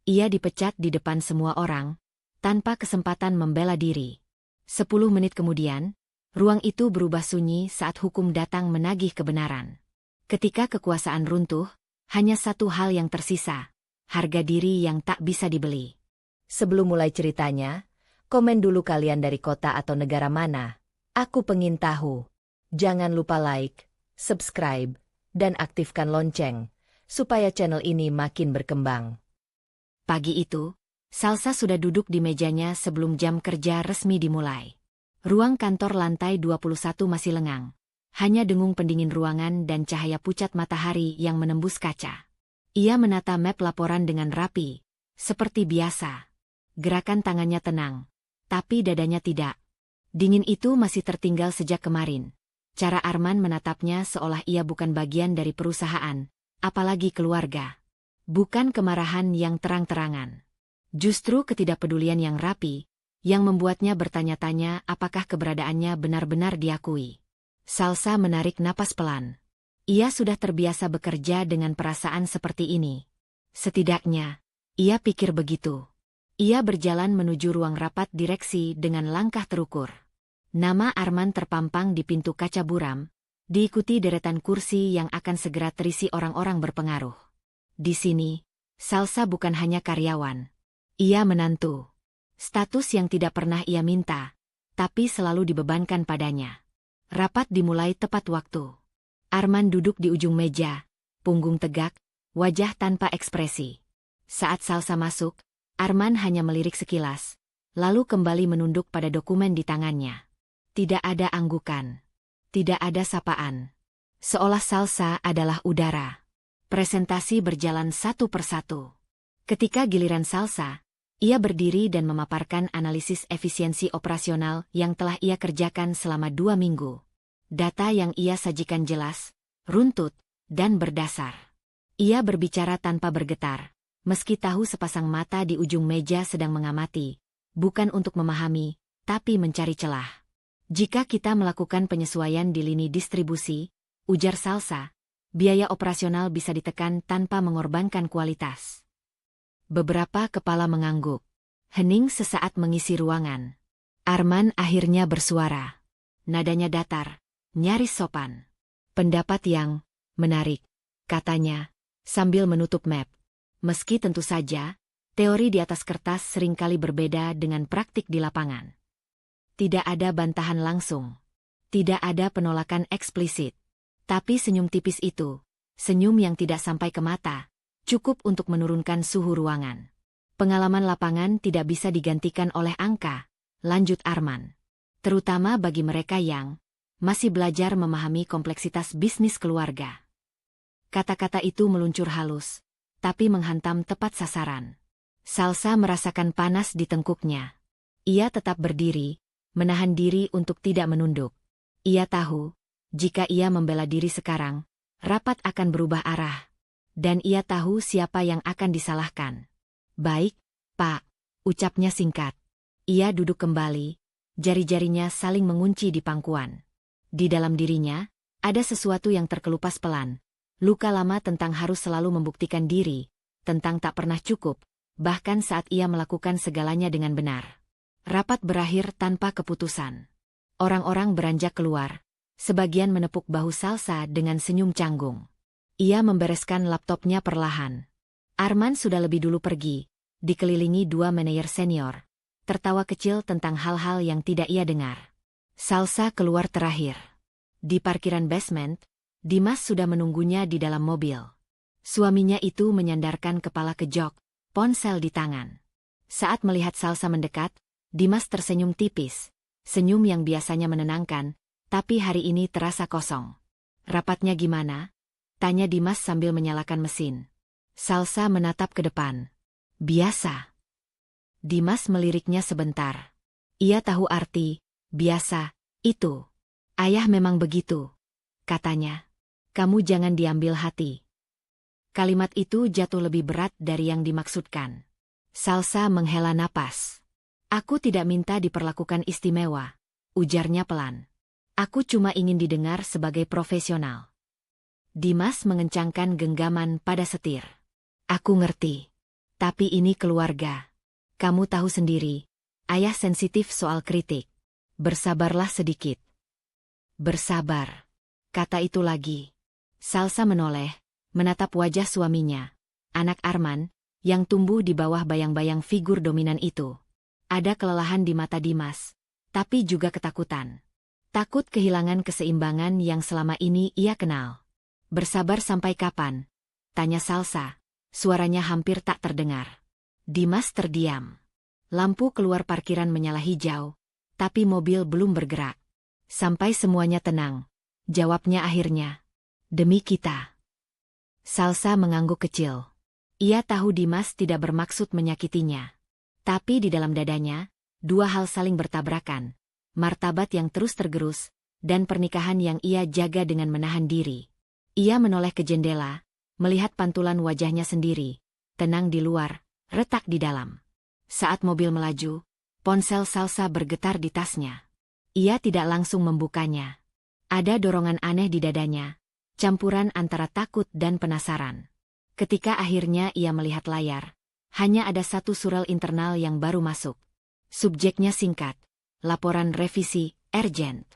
Ia dipecat di depan semua orang, tanpa kesempatan membela diri. 10 menit kemudian, ruang itu berubah sunyi saat hukum datang menagih kebenaran. Ketika kekuasaan runtuh, hanya satu hal yang tersisa, harga diri yang tak bisa dibeli. Sebelum mulai ceritanya, komen dulu kalian dari kota atau negara mana. Aku pengen tahu. Jangan lupa like, subscribe, dan aktifkan lonceng, supaya channel ini makin berkembang. Pagi itu, Salsa sudah duduk di mejanya sebelum jam kerja resmi dimulai. Ruang kantor lantai 21 masih lengang. Hanya dengung pendingin ruangan dan cahaya pucat matahari yang menembus kaca. Ia menata map laporan dengan rapi, seperti biasa. Gerakan tangannya tenang, tapi dadanya tidak. Dingin itu masih tertinggal sejak kemarin. Cara Arman menatapnya seolah ia bukan bagian dari perusahaan, apalagi keluarga. Bukan kemarahan yang terang-terangan. Justru ketidakpedulian yang rapi, yang membuatnya bertanya-tanya apakah keberadaannya benar-benar diakui. Salsa menarik napas pelan. Ia sudah terbiasa bekerja dengan perasaan seperti ini. Setidaknya, ia pikir begitu. Ia berjalan menuju ruang rapat direksi dengan langkah terukur. Nama Arman terpampang di pintu kaca buram, diikuti deretan kursi yang akan segera terisi orang-orang berpengaruh. Di sini, Salsa bukan hanya karyawan. Ia menantu. Status yang tidak pernah ia minta, tapi selalu dibebankan padanya. Rapat dimulai tepat waktu. Arman duduk di ujung meja, punggung tegak, wajah tanpa ekspresi. Saat Salsa masuk, Arman hanya melirik sekilas, lalu kembali menunduk pada dokumen di tangannya. Tidak ada anggukan. Tidak ada sapaan. Seolah Salsa adalah udara. Presentasi berjalan satu persatu. Ketika giliran Salsa, ia berdiri dan memaparkan analisis efisiensi operasional yang telah ia kerjakan selama 2 minggu. Data yang ia sajikan jelas, runtut, dan berdasar. Ia berbicara tanpa bergetar, meski tahu sepasang mata di ujung meja sedang mengamati, bukan untuk memahami, tapi mencari celah. Jika kita melakukan penyesuaian di lini distribusi, ujar Salsa, biaya operasional bisa ditekan tanpa mengorbankan kualitas. Beberapa kepala mengangguk. Hening sesaat mengisi ruangan. Arman akhirnya bersuara. Nadanya datar, nyaris sopan. Pendapat yang menarik, katanya, sambil menutup map. Meski tentu saja, teori di atas kertas seringkali berbeda dengan praktik di lapangan. Tidak ada bantahan langsung. Tidak ada penolakan eksplisit. Tapi senyum tipis itu, senyum yang tidak sampai ke mata, cukup untuk menurunkan suhu ruangan. Pengalaman lapangan tidak bisa digantikan oleh angka, lanjut Arman. Terutama bagi mereka yang masih belajar memahami kompleksitas bisnis keluarga. Kata-kata itu meluncur halus, tapi menghantam tepat sasaran. Salsa merasakan panas di tengkuknya. Ia tetap berdiri, menahan diri untuk tidak menunduk. Ia tahu, jika ia membela diri sekarang, rapat akan berubah arah. Dan ia tahu siapa yang akan disalahkan. Baik, Pak, ucapnya singkat. Ia duduk kembali, jari-jarinya saling mengunci di pangkuan. Di dalam dirinya, ada sesuatu yang terkelupas pelan. Luka lama tentang harus selalu membuktikan diri, tentang tak pernah cukup, bahkan saat ia melakukan segalanya dengan benar. Rapat berakhir tanpa keputusan. Orang-orang beranjak keluar, sebagian menepuk bahu Salsa dengan senyum canggung. Ia membereskan laptopnya perlahan. Arman sudah lebih dulu pergi, dikelilingi 2 manajer senior, tertawa kecil tentang hal-hal yang tidak ia dengar. Salsa keluar terakhir. Di parkiran basement, Dimas sudah menunggunya di dalam mobil. Suaminya itu menyandarkan kepala ke jok, ponsel di tangan. Saat melihat Salsa mendekat, Dimas tersenyum tipis, senyum yang biasanya menenangkan, tapi hari ini terasa kosong. Rapatnya gimana? Tanya Dimas sambil menyalakan mesin. Salsa menatap ke depan. Biasa. Dimas meliriknya sebentar. Ia tahu arti, biasa, itu. Ayah memang begitu, katanya. Kamu jangan diambil hati. Kalimat itu jatuh lebih berat dari yang dimaksudkan. Salsa menghela napas. Aku tidak minta diperlakukan istimewa, ujarnya pelan. Aku cuma ingin didengar sebagai profesional. Dimas mengencangkan genggaman pada setir. Aku ngerti. Tapi ini keluarga. Kamu tahu sendiri, ayah sensitif soal kritik. Bersabarlah sedikit. Bersabar. Kata itu lagi. Salsa menoleh, menatap wajah suaminya, anak Arman, yang tumbuh di bawah bayang-bayang figur dominan itu. Ada kelelahan di mata Dimas, tapi juga ketakutan. Takut kehilangan keseimbangan yang selama ini ia kenal. Bersabar sampai kapan? Tanya Salsa, suaranya hampir tak terdengar. Dimas terdiam. Lampu keluar parkiran menyala hijau, tapi mobil belum bergerak. Sampai semuanya tenang, jawabnya akhirnya. Demi kita. Salsa mengangguk kecil. Ia tahu Dimas tidak bermaksud menyakitinya. Tapi di dalam dadanya, dua hal saling bertabrakan. Martabat yang terus tergerus, dan pernikahan yang ia jaga dengan menahan diri. Ia menoleh ke jendela, melihat pantulan wajahnya sendiri, tenang di luar, retak di dalam. Saat mobil melaju, ponsel Salsa bergetar di tasnya. Ia tidak langsung membukanya. Ada dorongan aneh di dadanya, campuran antara takut dan penasaran. Ketika akhirnya ia melihat layar, hanya ada satu surel internal yang baru masuk. Subjeknya singkat. Laporan revisi, urgent.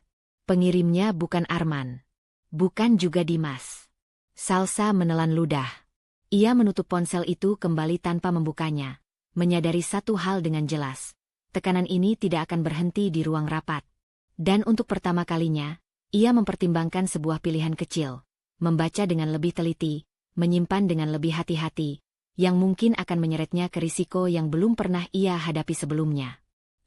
Pengirimnya bukan Arman. Bukan juga Dimas. Salsa menelan ludah. Ia menutup ponsel itu kembali tanpa membukanya. Menyadari satu hal dengan jelas. Tekanan ini tidak akan berhenti di ruang rapat. Dan untuk pertama kalinya, ia mempertimbangkan sebuah pilihan kecil. Membaca dengan lebih teliti, menyimpan dengan lebih hati-hati, yang mungkin akan menyeretnya ke risiko yang belum pernah ia hadapi sebelumnya.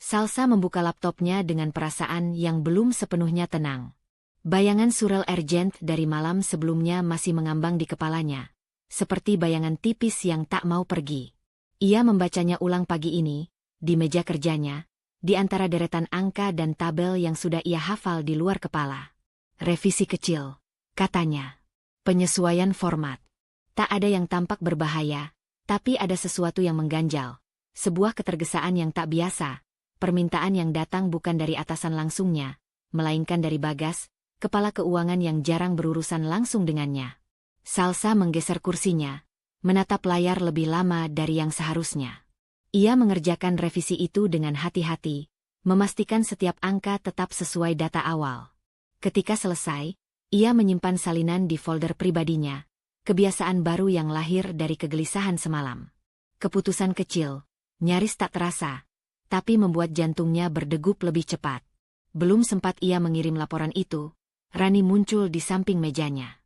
Salsa membuka laptopnya dengan perasaan yang belum sepenuhnya tenang. Bayangan surel urgent dari malam sebelumnya masih mengambang di kepalanya, seperti bayangan tipis yang tak mau pergi. Ia membacanya ulang pagi ini, di meja kerjanya, di antara deretan angka dan tabel yang sudah ia hafal di luar kepala. Revisi kecil, katanya. Penyesuaian format. Tak ada yang tampak berbahaya, tapi ada sesuatu yang mengganjal. Sebuah ketergesaan yang tak biasa. Permintaan yang datang bukan dari atasan langsungnya, melainkan dari Bagas, kepala keuangan yang jarang berurusan langsung dengannya. Salsa menggeser kursinya, menatap layar lebih lama dari yang seharusnya. Ia mengerjakan revisi itu dengan hati-hati, memastikan setiap angka tetap sesuai data awal. Ketika selesai, ia menyimpan salinan di folder pribadinya, kebiasaan baru yang lahir dari kegelisahan semalam. Keputusan kecil, nyaris tak terasa, tapi membuat jantungnya berdegup lebih cepat. Belum sempat ia mengirim laporan itu, Rani muncul di samping mejanya.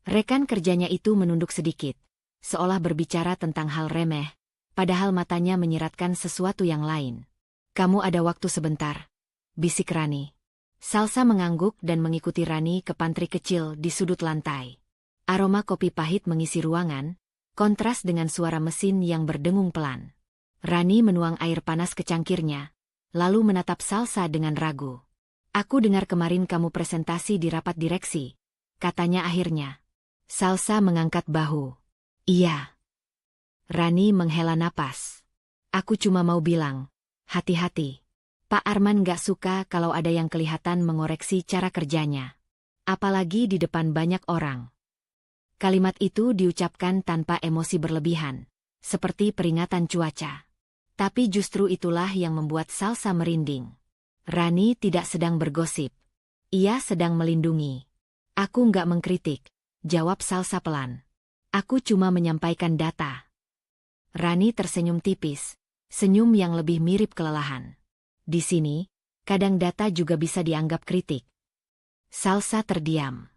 Rekan kerjanya itu menunduk sedikit, seolah berbicara tentang hal remeh, padahal matanya menyiratkan sesuatu yang lain. "Kamu ada waktu sebentar?" bisik Rani. Salsa mengangguk dan mengikuti Rani ke pantry kecil di sudut lantai. Aroma kopi pahit mengisi ruangan, kontras dengan suara mesin yang berdengung pelan. Rani menuang air panas ke cangkirnya, lalu menatap Salsa dengan ragu. "Aku dengar kemarin kamu presentasi di rapat direksi," katanya akhirnya. Salsa mengangkat bahu. "Iya." Rani menghela napas. "Aku cuma mau bilang, hati-hati. Pak Arman gak suka kalau ada yang kelihatan mengoreksi cara kerjanya. Apalagi di depan banyak orang." Kalimat itu diucapkan tanpa emosi berlebihan, seperti peringatan cuaca. Tapi justru itulah yang membuat Salsa merinding. Rani tidak sedang bergosip. Ia sedang melindungi. "Aku nggak mengkritik," jawab Salsa pelan. "Aku cuma menyampaikan data." Rani tersenyum tipis, senyum yang lebih mirip kelelahan. "Di sini, kadang data juga bisa dianggap kritik." Salsa terdiam.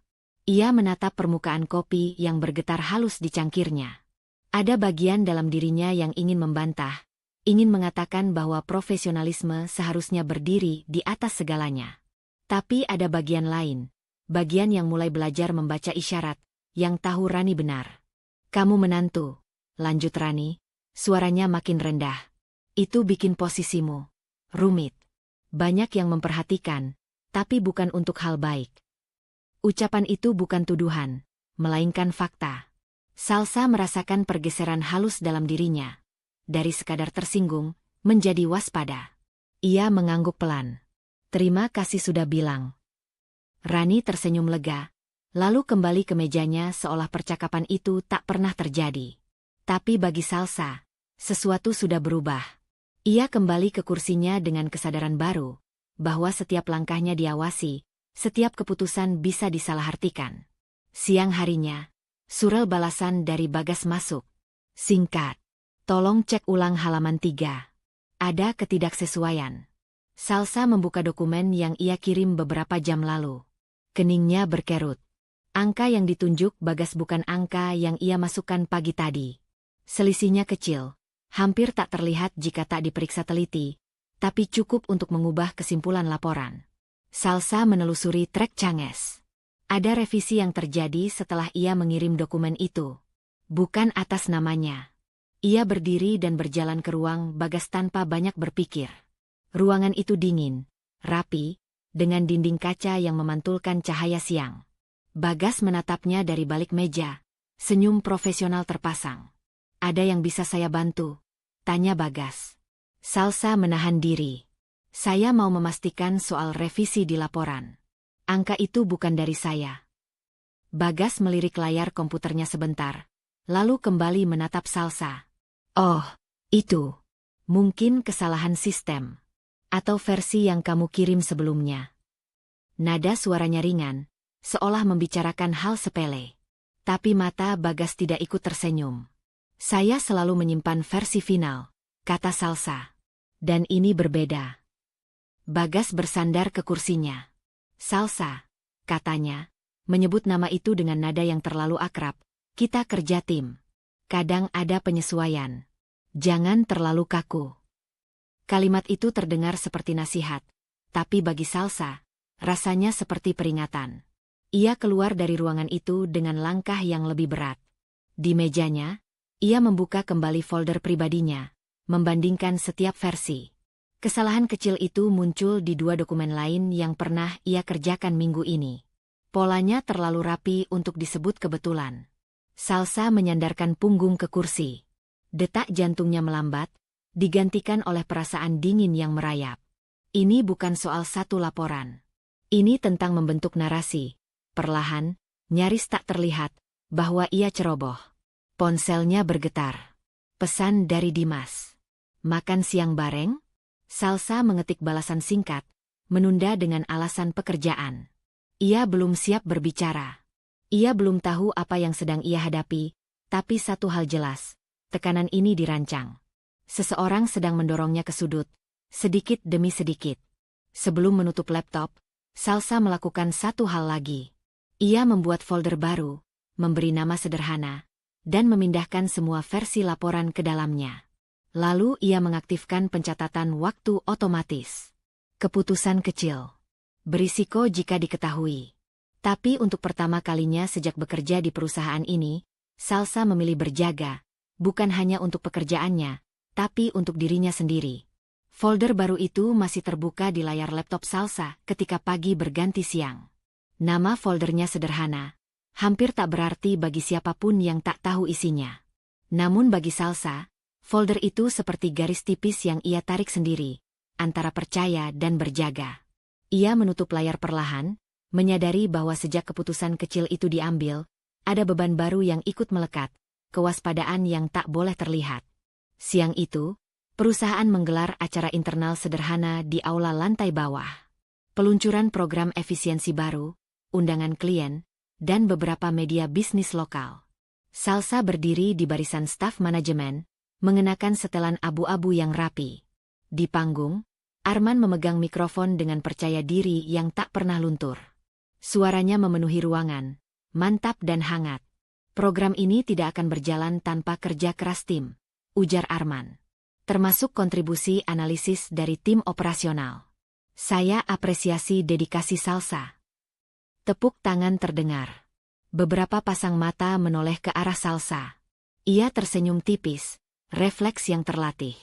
Ia menatap permukaan kopi yang bergetar halus di cangkirnya. Ada bagian dalam dirinya yang ingin membantah, ingin mengatakan bahwa profesionalisme seharusnya berdiri di atas segalanya. Tapi ada bagian lain, bagian yang mulai belajar membaca isyarat, yang tahu Rani benar. "Kamu menantu," lanjut Rani, suaranya makin rendah. "Itu bikin posisimu rumit. Banyak yang memperhatikan, tapi bukan untuk hal baik." Ucapan itu bukan tuduhan, melainkan fakta. Salsa merasakan pergeseran halus dalam dirinya. Dari sekadar tersinggung, menjadi waspada. Ia mengangguk pelan. "Terima kasih sudah bilang." Rani tersenyum lega, lalu kembali ke mejanya seolah percakapan itu tak pernah terjadi. Tapi bagi Salsa, sesuatu sudah berubah. Ia kembali ke kursinya dengan kesadaran baru, bahwa setiap langkahnya diawasi, setiap keputusan bisa disalahartikan. Siang harinya, surel balasan dari Bagas masuk. Singkat. Tolong cek ulang halaman 3. Ada ketidaksesuaian. Salsa membuka dokumen yang ia kirim beberapa jam lalu. Keningnya berkerut. Angka yang ditunjuk Bagas bukan angka yang ia masukkan pagi tadi. Selisihnya kecil, hampir tak terlihat jika tak diperiksa teliti, tapi cukup untuk mengubah kesimpulan laporan. Salsa menelusuri trek Changes. Ada revisi yang terjadi setelah ia mengirim dokumen itu. Bukan atas namanya. Ia berdiri dan berjalan ke ruang Bagas tanpa banyak berpikir. Ruangan itu dingin, rapi, dengan dinding kaca yang memantulkan cahaya siang. Bagas menatapnya dari balik meja, senyum profesional terpasang. Ada yang bisa saya bantu? Tanya Bagas. Salsa menahan diri. Saya mau memastikan soal revisi di laporan. Angka itu bukan dari saya. Bagas melirik layar komputernya sebentar, lalu kembali menatap Salsa. Oh, itu. Mungkin kesalahan sistem. Atau versi yang kamu kirim sebelumnya. Nada suaranya ringan, seolah membicarakan hal sepele. Tapi mata Bagas tidak ikut tersenyum. Saya selalu menyimpan versi final, kata Salsa. Dan ini berbeda. Bagas bersandar ke kursinya. Salsa, katanya, menyebut nama itu dengan nada yang terlalu akrab. Kita kerja tim. Kadang ada penyesuaian. Jangan terlalu kaku. Kalimat itu terdengar seperti nasihat, tapi bagi Salsa, rasanya seperti peringatan. Ia keluar dari ruangan itu dengan langkah yang lebih berat. Di mejanya, ia membuka kembali folder pribadinya, membandingkan setiap versi. Kesalahan kecil itu muncul di 2 dokumen lain yang pernah ia kerjakan minggu ini. Polanya terlalu rapi untuk disebut kebetulan. Salsa menyandarkan punggung ke kursi. Detak jantungnya melambat, digantikan oleh perasaan dingin yang merayap. Ini bukan soal satu laporan. Ini tentang membentuk narasi. Perlahan, nyaris tak terlihat, bahwa ia ceroboh. Ponselnya bergetar. Pesan dari Dimas. Makan siang bareng? Salsa mengetik balasan singkat, menunda dengan alasan pekerjaan. Ia belum siap berbicara. Ia belum tahu apa yang sedang ia hadapi, tapi satu hal jelas, tekanan ini dirancang. Seseorang sedang mendorongnya ke sudut, sedikit demi sedikit. Sebelum menutup laptop, Salsa melakukan satu hal lagi. Ia membuat folder baru, memberi nama sederhana, dan memindahkan semua versi laporan ke dalamnya. Lalu ia mengaktifkan pencatatan waktu otomatis. Keputusan kecil. Berisiko jika diketahui. Tapi untuk pertama kalinya sejak bekerja di perusahaan ini, Salsa memilih berjaga, bukan hanya untuk pekerjaannya, tapi untuk dirinya sendiri. Folder baru itu masih terbuka di layar laptop Salsa ketika pagi berganti siang. Nama foldernya sederhana, hampir tak berarti bagi siapapun yang tak tahu isinya. Namun bagi Salsa, folder itu seperti garis tipis yang ia tarik sendiri, antara percaya dan berjaga. Ia menutup layar perlahan, menyadari bahwa sejak keputusan kecil itu diambil, ada beban baru yang ikut melekat, kewaspadaan yang tak boleh terlihat. Siang itu, perusahaan menggelar acara internal sederhana di aula lantai bawah. Peluncuran program efisiensi baru, undangan klien, dan beberapa media bisnis lokal. Salsa berdiri di barisan staf manajemen, mengenakan setelan abu-abu yang rapi. Di panggung, Arman memegang mikrofon dengan percaya diri yang tak pernah luntur. Suaranya memenuhi ruangan, mantap dan hangat. Program ini tidak akan berjalan tanpa kerja keras tim, ujar Arman. Termasuk kontribusi analisis dari tim operasional. Saya apresiasi dedikasi Salsa. Tepuk tangan terdengar. Beberapa pasang mata menoleh ke arah Salsa. Ia tersenyum tipis, refleks yang terlatih.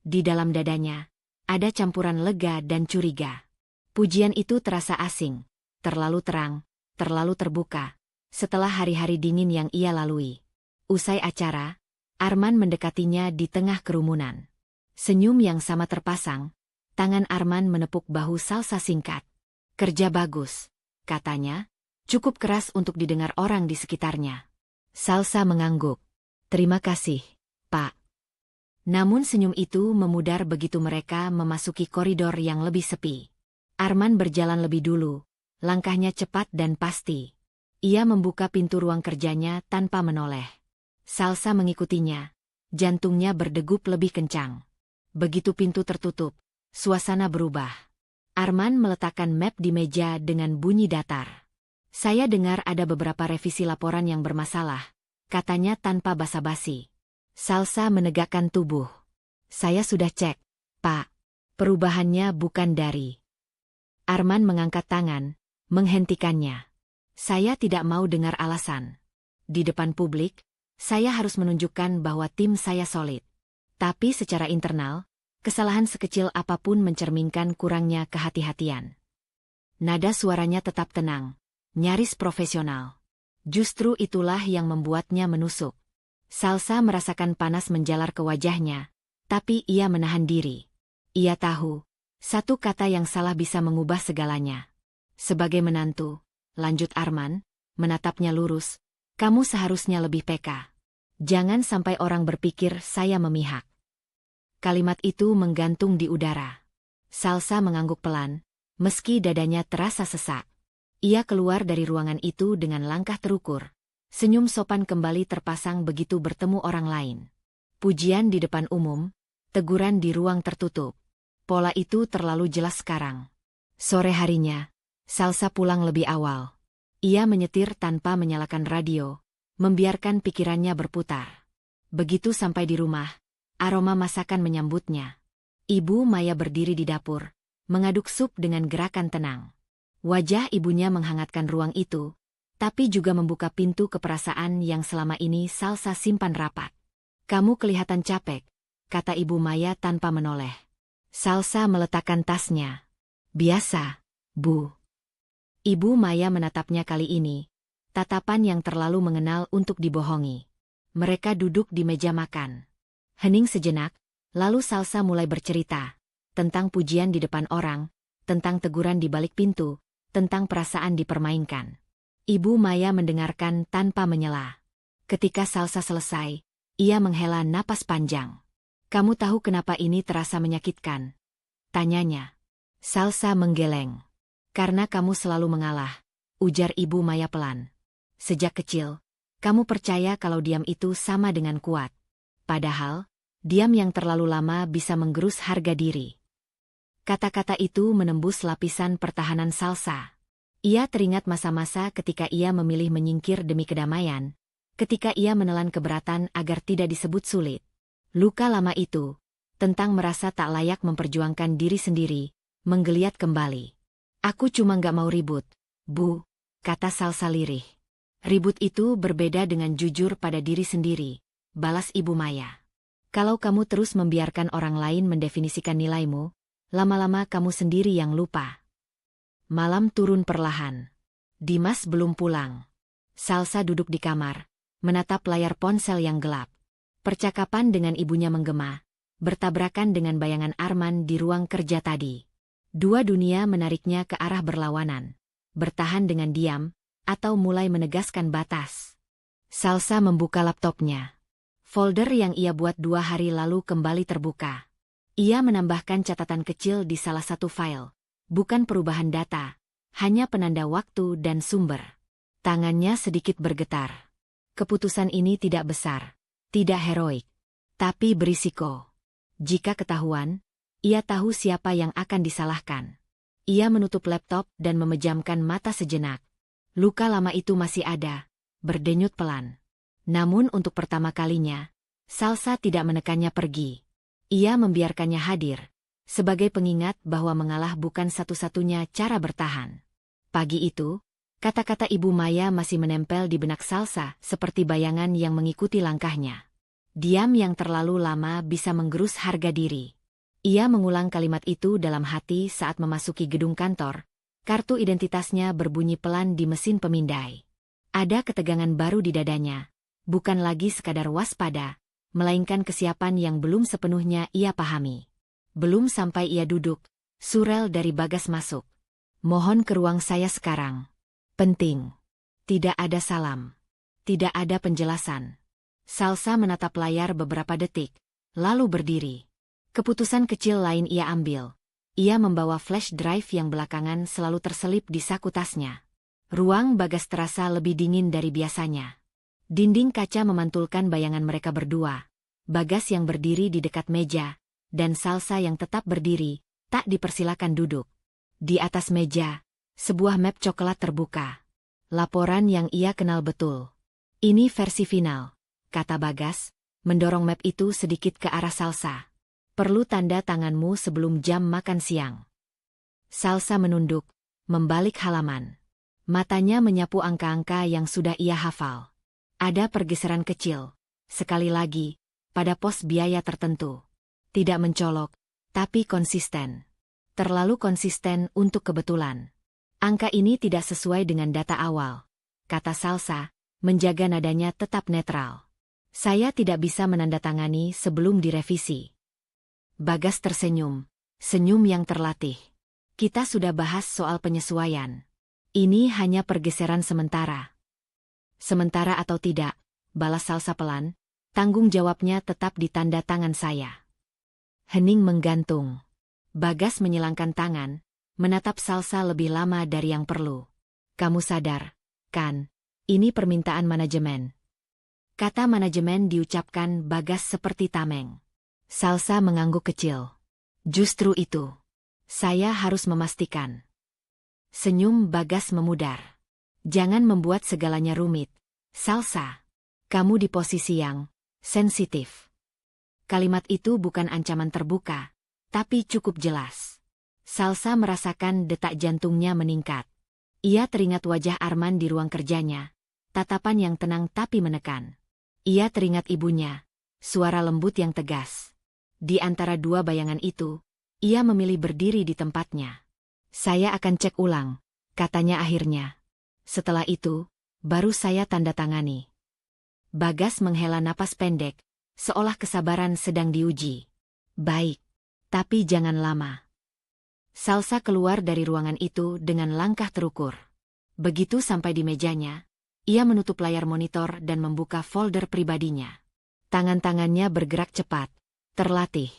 Di dalam dadanya, ada campuran lega dan curiga. Pujian itu terasa asing, terlalu terang, terlalu terbuka, setelah hari-hari dingin yang ia lalui. Usai acara, Arman mendekatinya di tengah kerumunan. Senyum yang sama terpasang, tangan Arman menepuk bahu Salsa singkat. Kerja bagus, katanya, cukup keras untuk didengar orang di sekitarnya. Salsa mengangguk. Terima kasih, Pak. Namun senyum itu memudar begitu mereka memasuki koridor yang lebih sepi. Arman berjalan lebih dulu, langkahnya cepat dan pasti. Ia membuka pintu ruang kerjanya tanpa menoleh. Salsa mengikutinya. Jantungnya berdegup lebih kencang. Begitu pintu tertutup, suasana berubah. Arman meletakkan map di meja dengan bunyi datar. Saya dengar ada beberapa revisi laporan yang bermasalah, katanya tanpa basa-basi. Salsa menegakkan tubuh. Saya sudah cek, Pak. Perubahannya bukan dari. Arman mengangkat tangan, menghentikannya. Saya tidak mau dengar alasan. Di depan publik, saya harus menunjukkan bahwa tim saya solid. Tapi secara internal, kesalahan sekecil apapun mencerminkan kurangnya kehati-hatian. Nada suaranya tetap tenang, nyaris profesional. Justru itulah yang membuatnya menusuk. Salsa merasakan panas menjalar ke wajahnya, tapi ia menahan diri. Ia tahu, satu kata yang salah bisa mengubah segalanya. Sebagai menantu, lanjut Arman, menatapnya lurus, kamu seharusnya lebih peka. Jangan sampai orang berpikir saya memihak. Kalimat itu menggantung di udara. Salsa mengangguk pelan, meski dadanya terasa sesak. Ia keluar dari ruangan itu dengan langkah terukur. Senyum sopan kembali terpasang begitu bertemu orang lain. Pujian di depan umum, teguran di ruang tertutup. Pola itu terlalu jelas sekarang. Sore harinya, Salsa pulang lebih awal. Ia menyetir tanpa menyalakan radio, membiarkan pikirannya berputar. Begitu sampai di rumah, aroma masakan menyambutnya. Ibu Maya berdiri di dapur, mengaduk sup dengan gerakan tenang. Wajah ibunya menghangatkan ruang itu, tapi juga membuka pintu ke perasaan yang selama ini Salsa simpan rapat. Kamu kelihatan capek, kata Ibu Maya tanpa menoleh. Salsa meletakkan tasnya. Biasa, Bu. Ibu Maya menatapnya kali ini, tatapan yang terlalu mengenal untuk dibohongi. Mereka duduk di meja makan. Hening sejenak, lalu Salsa mulai bercerita. Tentang pujian di depan orang, tentang teguran di balik pintu, tentang perasaan dipermainkan. Ibu Maya mendengarkan tanpa menyela. Ketika Salsa selesai, ia menghela napas panjang. Kamu tahu kenapa ini terasa menyakitkan? Tanyanya. Salsa menggeleng. Karena kamu selalu mengalah, ujar Ibu Maya pelan. Sejak kecil, kamu percaya kalau diam itu sama dengan kuat. Padahal, diam yang terlalu lama bisa menggerus harga diri. Kata-kata itu menembus lapisan pertahanan Salsa. Ia teringat masa-masa ketika ia memilih menyingkir demi kedamaian, ketika ia menelan keberatan agar tidak disebut sulit. Luka lama itu, tentang merasa tak layak memperjuangkan diri sendiri, menggeliat kembali. Aku cuma gak mau ribut, Bu, kata Salsa lirih. Ribut itu berbeda dengan jujur pada diri sendiri, balas Ibu Maya. Kalau kamu terus membiarkan orang lain mendefinisikan nilaimu, lama-lama kamu sendiri yang lupa. Malam turun perlahan. Dimas belum pulang. Salsa duduk di kamar, menatap layar ponsel yang gelap. Percakapan dengan ibunya menggema, bertabrakan dengan bayangan Arman di ruang kerja tadi. Dua dunia menariknya ke arah berlawanan. Bertahan dengan diam, atau mulai menegaskan batas. Salsa membuka laptopnya. Folder yang ia buat 2 hari lalu kembali terbuka. Ia menambahkan catatan kecil di salah satu file. Bukan perubahan data, hanya penanda waktu dan sumber. Tangannya sedikit bergetar. Keputusan ini tidak besar, tidak heroik, tapi berisiko. Jika ketahuan, ia tahu siapa yang akan disalahkan. Ia menutup laptop dan memejamkan mata sejenak. Luka lama itu masih ada, berdenyut pelan. Namun untuk pertama kalinya, Salsa tidak menekannya pergi. Ia membiarkannya hadir, sebagai pengingat bahwa mengalah bukan satu-satunya cara bertahan. Pagi itu, kata-kata Ibu Maya masih menempel di benak Salsa seperti bayangan yang mengikuti langkahnya. Diam yang terlalu lama bisa menggerus harga diri. Ia mengulang kalimat itu dalam hati saat memasuki gedung kantor. Kartu identitasnya berbunyi pelan di mesin pemindai. Ada ketegangan baru di dadanya. Bukan lagi sekadar waspada, melainkan kesiapan yang belum sepenuhnya ia pahami. Belum sampai ia duduk, surel dari Bagas masuk. Mohon ke ruang saya sekarang. Penting. Tidak ada salam. Tidak ada penjelasan. Salsa menatap layar beberapa detik, lalu berdiri. Keputusan kecil lain ia ambil. Ia membawa flash drive yang belakangan selalu terselip di saku tasnya. Ruang Bagas terasa lebih dingin dari biasanya. Dinding kaca memantulkan bayangan mereka berdua. Bagas yang berdiri di dekat meja, dan Salsa yang tetap berdiri, tak dipersilakan duduk. Di atas meja, sebuah map coklat terbuka. Laporan yang ia kenal betul. Ini versi final, kata Bagas, mendorong map itu sedikit ke arah Salsa. Perlu tanda tanganmu sebelum jam makan siang. Salsa menunduk, membalik halaman. Matanya menyapu angka-angka yang sudah ia hafal. Ada pergeseran kecil, sekali lagi, pada pos biaya tertentu. Tidak mencolok, tapi konsisten. Terlalu konsisten untuk kebetulan. Angka ini tidak sesuai dengan data awal, kata Salsa, menjaga nadanya tetap netral. Saya tidak bisa menandatangani sebelum direvisi. Bagas tersenyum, senyum yang terlatih. Kita sudah bahas soal penyesuaian. Ini hanya pergeseran sementara. Sementara atau tidak, balas Salsa pelan, tanggung jawabnya tetap di tanda tangan saya. Hening menggantung. Bagas menyilangkan tangan, menatap Salsa lebih lama dari yang perlu. Kamu sadar, kan? Ini permintaan manajemen. Kata manajemen diucapkan Bagas seperti tameng. Salsa mengangguk kecil. Justru itu. Saya harus memastikan. Senyum Bagas memudar. Jangan membuat segalanya rumit. Salsa, kamu di posisi yang sensitif. Kalimat itu bukan ancaman terbuka, tapi cukup jelas. Salsa merasakan detak jantungnya meningkat. Ia teringat wajah Arman di ruang kerjanya, tatapan yang tenang tapi menekan. Ia teringat ibunya, suara lembut yang tegas. Di antara dua bayangan itu, ia memilih berdiri di tempatnya. Saya akan cek ulang, katanya akhirnya. Setelah itu, baru saya tanda tangani. Bagas menghela napas pendek, seolah kesabaran sedang diuji. Baik, tapi jangan lama. Salsa keluar dari ruangan itu dengan langkah terukur. Begitu sampai di mejanya, ia menutup layar monitor dan membuka folder pribadinya. Tangan-tangannya bergerak cepat, terlatih.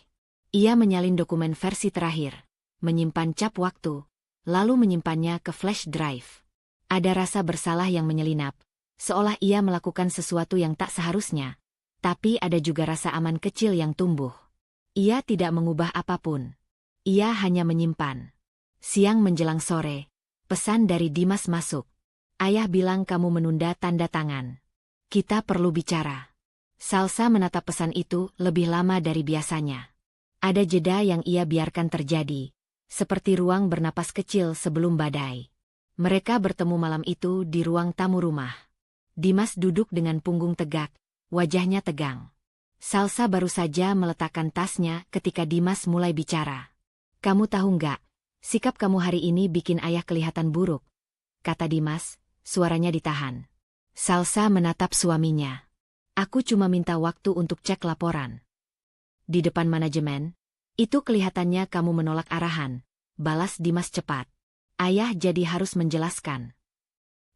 Ia menyalin dokumen versi terakhir, menyimpan cap waktu, lalu menyimpannya ke flash drive. Ada rasa bersalah yang menyelinap, seolah ia melakukan sesuatu yang tak seharusnya, tapi ada juga rasa aman kecil yang tumbuh. Ia tidak mengubah apapun. Ia hanya menyimpan. Siang menjelang sore, pesan dari Dimas masuk. Ayah bilang kamu menunda tanda tangan. Kita perlu bicara. Salsa menatap pesan itu lebih lama dari biasanya. Ada jeda yang ia biarkan terjadi, seperti ruang bernapas kecil sebelum badai. Mereka bertemu malam itu di ruang tamu rumah. Dimas duduk dengan punggung tegak, wajahnya tegang. Salsa baru saja meletakkan tasnya ketika Dimas mulai bicara. Kamu tahu nggak, sikap kamu hari ini bikin ayah kelihatan buruk, kata Dimas, suaranya ditahan. Salsa menatap suaminya. Aku cuma minta waktu untuk cek laporan. Di depan manajemen, itu kelihatannya kamu menolak arahan, balas Dimas cepat. Ayah jadi harus menjelaskan.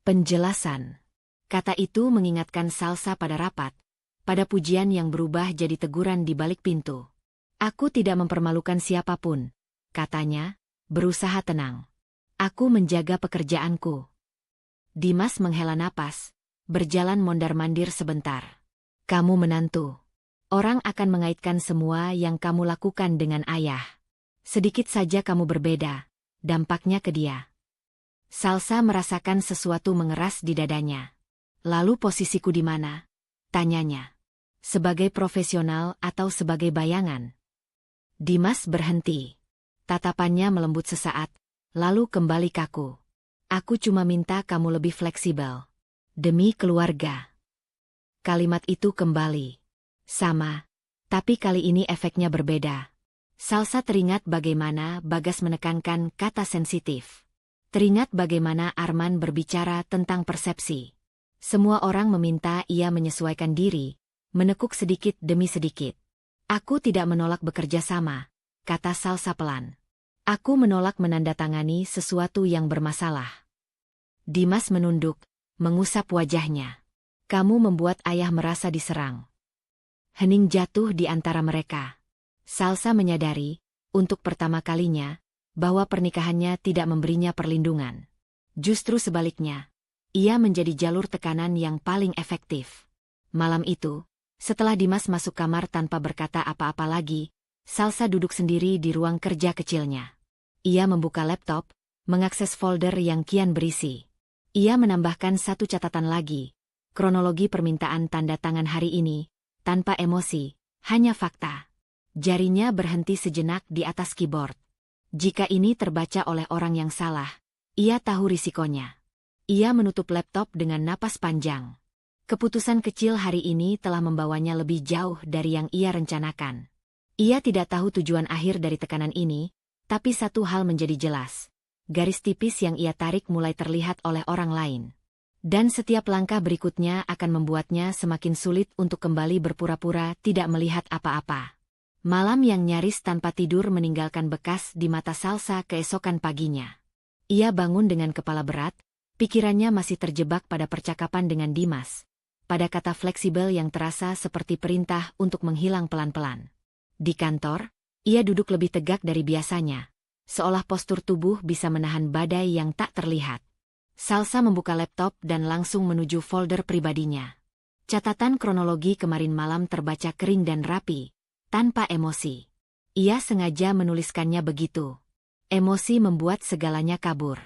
Penjelasan. Kata itu mengingatkan Salsa pada rapat, pada pujian yang berubah jadi teguran di balik pintu. Aku tidak mempermalukan siapapun, katanya, berusaha tenang. Aku menjaga pekerjaanku. Dimas menghela napas, berjalan mondar-mandir sebentar. Kamu menantu. Orang akan mengaitkan semua yang kamu lakukan dengan ayah. Sedikit saja kamu berbeda, dampaknya ke dia. Salsa merasakan sesuatu mengeras di dadanya. Lalu posisiku di mana? Tanyanya. Sebagai profesional atau sebagai bayangan? Dimas berhenti. Tatapannya melembut sesaat, lalu kembali kaku. Aku cuma minta kamu lebih fleksibel. Demi keluarga. Kalimat itu kembali. Sama, tapi kali ini efeknya berbeda. Salsa teringat bagaimana Bagas menekankan kata sensitif. Teringat bagaimana Arman berbicara tentang persepsi. Semua orang meminta ia menyesuaikan diri, menekuk sedikit demi sedikit. Aku tidak menolak bekerja sama, kata Salsa pelan. Aku menolak menandatangani sesuatu yang bermasalah. Dimas menunduk, mengusap wajahnya. Kamu membuat ayah merasa diserang. Hening jatuh di antara mereka. Salsa menyadari, untuk pertama kalinya, bahwa pernikahannya tidak memberinya perlindungan. Justru sebaliknya, ia menjadi jalur tekanan yang paling efektif. Malam itu, setelah Dimas masuk kamar tanpa berkata apa-apa lagi, Salsa duduk sendiri di ruang kerja kecilnya. Ia membuka laptop, mengakses folder yang kian berisi. Ia menambahkan satu catatan lagi, kronologi permintaan tanda tangan hari ini, tanpa emosi, hanya fakta. Jarinya berhenti sejenak di atas keyboard. Jika ini terbaca oleh orang yang salah, ia tahu risikonya. Ia menutup laptop dengan napas panjang. Keputusan kecil hari ini telah membawanya lebih jauh dari yang ia rencanakan. Ia tidak tahu tujuan akhir dari tekanan ini, tapi satu hal menjadi jelas. Garis tipis yang ia tarik mulai terlihat oleh orang lain. Dan setiap langkah berikutnya akan membuatnya semakin sulit untuk kembali berpura-pura tidak melihat apa-apa. Malam yang nyaris tanpa tidur meninggalkan bekas di mata Salsa keesokan paginya. Ia bangun dengan kepala berat, pikirannya masih terjebak pada percakapan dengan Dimas. Pada kata fleksibel yang terasa seperti perintah untuk menghilang pelan-pelan. Di kantor, ia duduk lebih tegak dari biasanya. Seolah postur tubuh bisa menahan badai yang tak terlihat. Salsa membuka laptop dan langsung menuju folder pribadinya. Catatan kronologi kemarin malam terbaca kering dan rapi, tanpa emosi. Ia sengaja menuliskannya begitu. Emosi membuat segalanya kabur.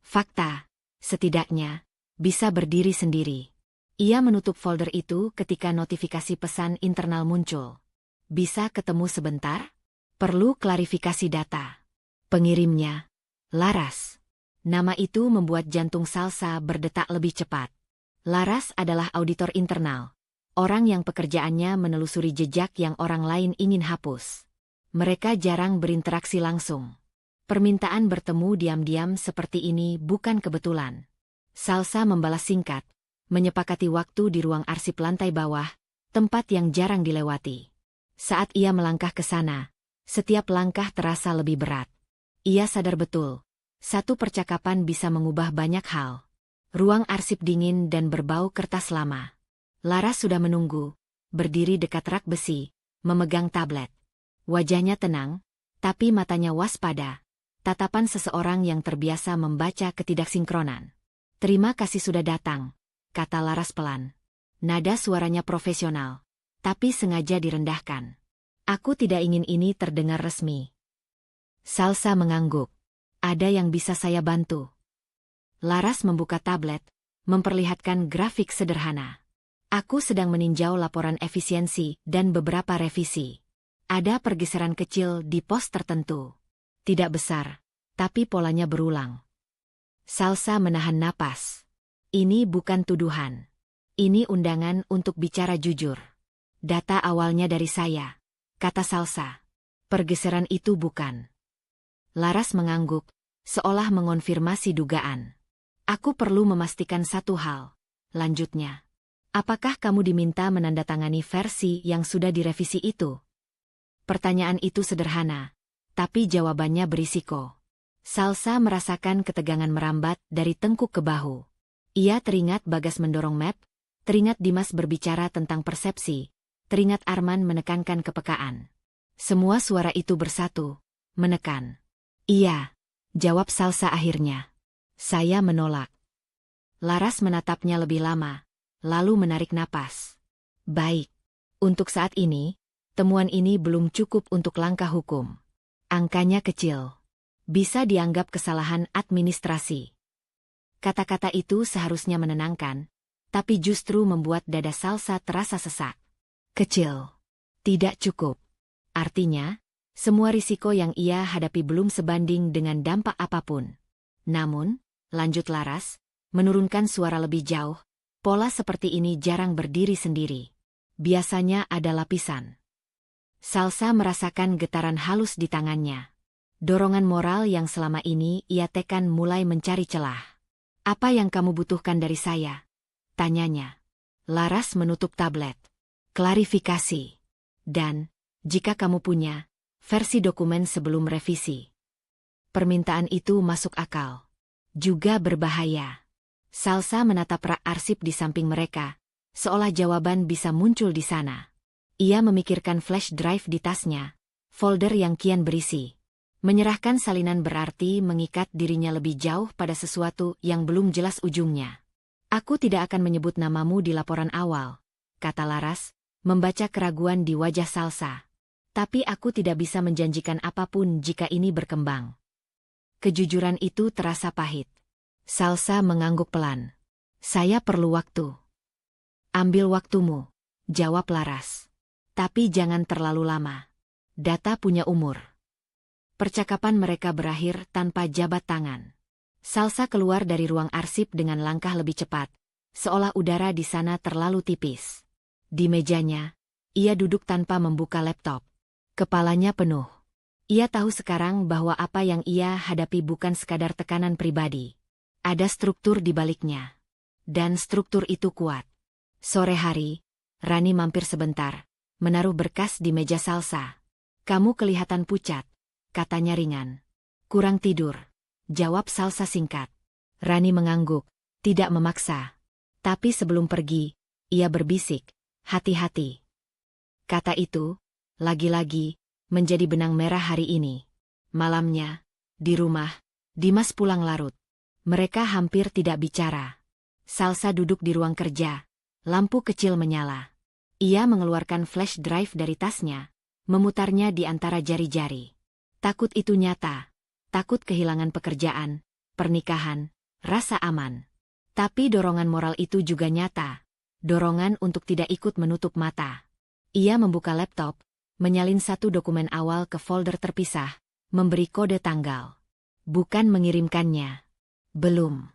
Fakta, setidaknya, bisa berdiri sendiri. Ia menutup folder itu ketika notifikasi pesan internal muncul. Bisa ketemu sebentar? Perlu klarifikasi data. Pengirimnya, Laras. Nama itu membuat jantung Salsa berdetak lebih cepat. Laras adalah auditor internal. Orang yang pekerjaannya menelusuri jejak yang orang lain ingin hapus. Mereka jarang berinteraksi langsung. Permintaan bertemu diam-diam seperti ini bukan kebetulan. Salsa membalas singkat, menyepakati waktu di ruang arsip lantai bawah, tempat yang jarang dilewati. Saat ia melangkah ke sana, setiap langkah terasa lebih berat. Ia sadar betul, satu percakapan bisa mengubah banyak hal. Ruang arsip dingin dan berbau kertas lama. Laras sudah menunggu, berdiri dekat rak besi, memegang tablet. Wajahnya tenang, tapi matanya waspada. Tatapan seseorang yang terbiasa membaca ketidaksinkronan. Terima kasih sudah datang, kata Laras pelan. Nada suaranya profesional, tapi sengaja direndahkan. Aku tidak ingin ini terdengar resmi. Salsa mengangguk. Ada yang bisa saya bantu? Laras membuka tablet, memperlihatkan grafik sederhana. Aku sedang meninjau laporan efisiensi dan beberapa revisi. Ada pergeseran kecil di pos tertentu. Tidak besar, tapi polanya berulang. Salsa menahan napas. Ini bukan tuduhan. Ini undangan untuk bicara jujur. Data awalnya dari saya, kata Salsa. Pergeseran itu bukan. Laras mengangguk, seolah mengonfirmasi dugaan. Aku perlu memastikan satu hal, lanjutnya. Apakah kamu diminta menandatangani versi yang sudah direvisi itu? Pertanyaan itu sederhana, tapi jawabannya berisiko. Salsa merasakan ketegangan merambat dari tengkuk ke bahu. Ia teringat Bagas mendorong map, teringat Dimas berbicara tentang persepsi, teringat Arman menekankan kepekaan. Semua suara itu bersatu, menekan. Iya, jawab Salsa akhirnya. Saya menolak. Laras menatapnya lebih lama, lalu menarik napas. Baik. Untuk saat ini, temuan ini belum cukup untuk langkah hukum. Angkanya kecil. Bisa dianggap kesalahan administrasi. Kata-kata itu seharusnya menenangkan, tapi justru membuat dada Salsa terasa sesak. Kecil. Tidak cukup. Artinya, semua risiko yang ia hadapi belum sebanding dengan dampak apapun. Namun, lanjut Laras, menurunkan suara lebih jauh, pola seperti ini jarang berdiri sendiri. Biasanya ada lapisan. Salsa merasakan getaran halus di tangannya. Dorongan moral yang selama ini ia tekan mulai mencari celah. Apa yang kamu butuhkan dari saya? Tanyanya. Laras menutup tablet. Klarifikasi. Dan, jika kamu punya, versi dokumen sebelum revisi. Permintaan itu masuk akal. Juga berbahaya. Salsa menatap rak arsip di samping mereka, seolah jawaban bisa muncul di sana. Ia memikirkan flash drive di tasnya, folder yang kian berisi. Menyerahkan salinan berarti mengikat dirinya lebih jauh pada sesuatu yang belum jelas ujungnya. Aku tidak akan menyebut namamu di laporan awal, kata Laras, membaca keraguan di wajah Salsa. Tapi aku tidak bisa menjanjikan apapun jika ini berkembang. Kejujuran itu terasa pahit. Salsa mengangguk pelan. Saya perlu waktu. Ambil waktumu, jawab Laras. Tapi jangan terlalu lama. Data punya umur. Percakapan mereka berakhir tanpa jabat tangan. Salsa keluar dari ruang arsip dengan langkah lebih cepat, seolah udara di sana terlalu tipis. Di mejanya, ia duduk tanpa membuka laptop. Kepalanya penuh. Ia tahu sekarang bahwa apa yang ia hadapi bukan sekadar tekanan pribadi. Ada struktur di baliknya. Dan struktur itu kuat. Sore hari, Rani mampir sebentar, menaruh berkas di meja Salsa. Kamu kelihatan pucat, katanya ringan. Kurang tidur, jawab Salsa singkat. Rani mengangguk, tidak memaksa. Tapi sebelum pergi, ia berbisik, hati-hati. Kata itu, lagi-lagi, menjadi benang merah hari ini. Malamnya, di rumah, Dimas pulang larut. Mereka hampir tidak bicara. Salsa duduk di ruang kerja, lampu kecil menyala. Ia mengeluarkan flash drive dari tasnya, memutarnya di antara jari-jari. Takut itu nyata, takut kehilangan pekerjaan, pernikahan, rasa aman. Tapi dorongan moral itu juga nyata, dorongan untuk tidak ikut menutup mata. Ia membuka laptop, menyalin satu dokumen awal ke folder terpisah, memberi kode tanggal. Bukan mengirimkannya. Belum.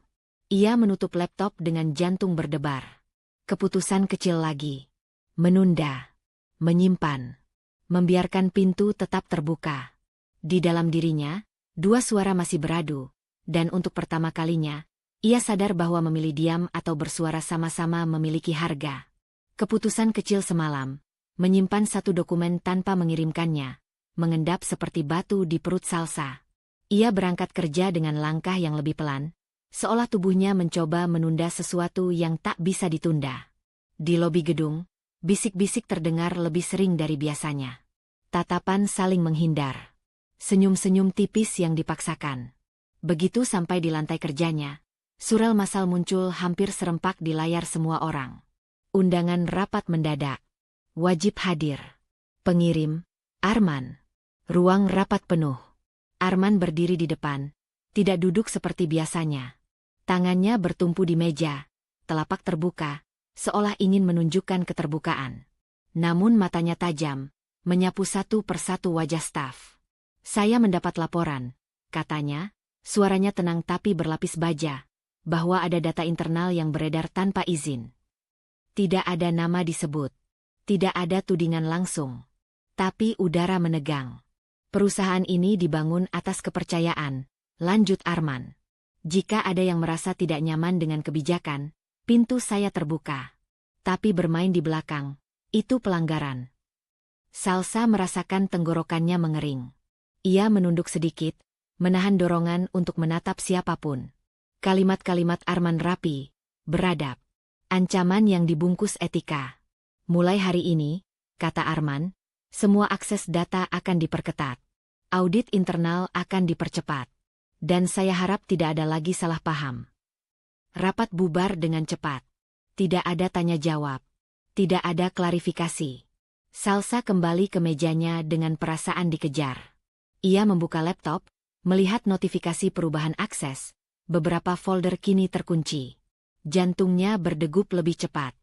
Ia menutup laptop dengan jantung berdebar. Keputusan kecil lagi. Menunda. Menyimpan. Membiarkan pintu tetap terbuka. Di dalam dirinya, dua suara masih beradu, dan untuk pertama kalinya, ia sadar bahwa memilih diam atau bersuara sama-sama memiliki harga. Keputusan kecil semalam, menyimpan satu dokumen tanpa mengirimkannya, mengendap seperti batu di perut Salsa. Ia berangkat kerja dengan langkah yang lebih pelan, seolah tubuhnya mencoba menunda sesuatu yang tak bisa ditunda. Di lobi gedung, bisik-bisik terdengar lebih sering dari biasanya. Tatapan saling menghindar. Senyum-senyum tipis yang dipaksakan. Begitu sampai di lantai kerjanya, surel masal muncul hampir serempak di layar semua orang. Undangan rapat mendadak. Wajib hadir. Pengirim, Arman. Ruang rapat penuh. Arman berdiri di depan, tidak duduk seperti biasanya. Tangannya bertumpu di meja, telapak terbuka, seolah ingin menunjukkan keterbukaan. Namun matanya tajam, menyapu satu persatu wajah staf. Saya mendapat laporan, katanya, suaranya tenang tapi berlapis baja, bahwa ada data internal yang beredar tanpa izin. Tidak ada nama disebut. Tidak ada tudingan langsung. Tapi udara menegang. Perusahaan ini dibangun atas kepercayaan, lanjut Arman. Jika ada yang merasa tidak nyaman dengan kebijakan, pintu saya terbuka. Tapi bermain di belakang, itu pelanggaran. Salsa merasakan tenggorokannya mengering. Ia menunduk sedikit, menahan dorongan untuk menatap siapapun. Kalimat-kalimat Arman rapi, beradab. Ancaman yang dibungkus etika. Mulai hari ini, kata Arman, semua akses data akan diperketat. Audit internal akan dipercepat. Dan saya harap tidak ada lagi salah paham. Rapat bubar dengan cepat. Tidak ada tanya jawab. Tidak ada klarifikasi. Salsa kembali ke mejanya dengan perasaan dikejar. Ia membuka laptop, melihat notifikasi perubahan akses. Beberapa folder kini terkunci. Jantungnya berdegup lebih cepat.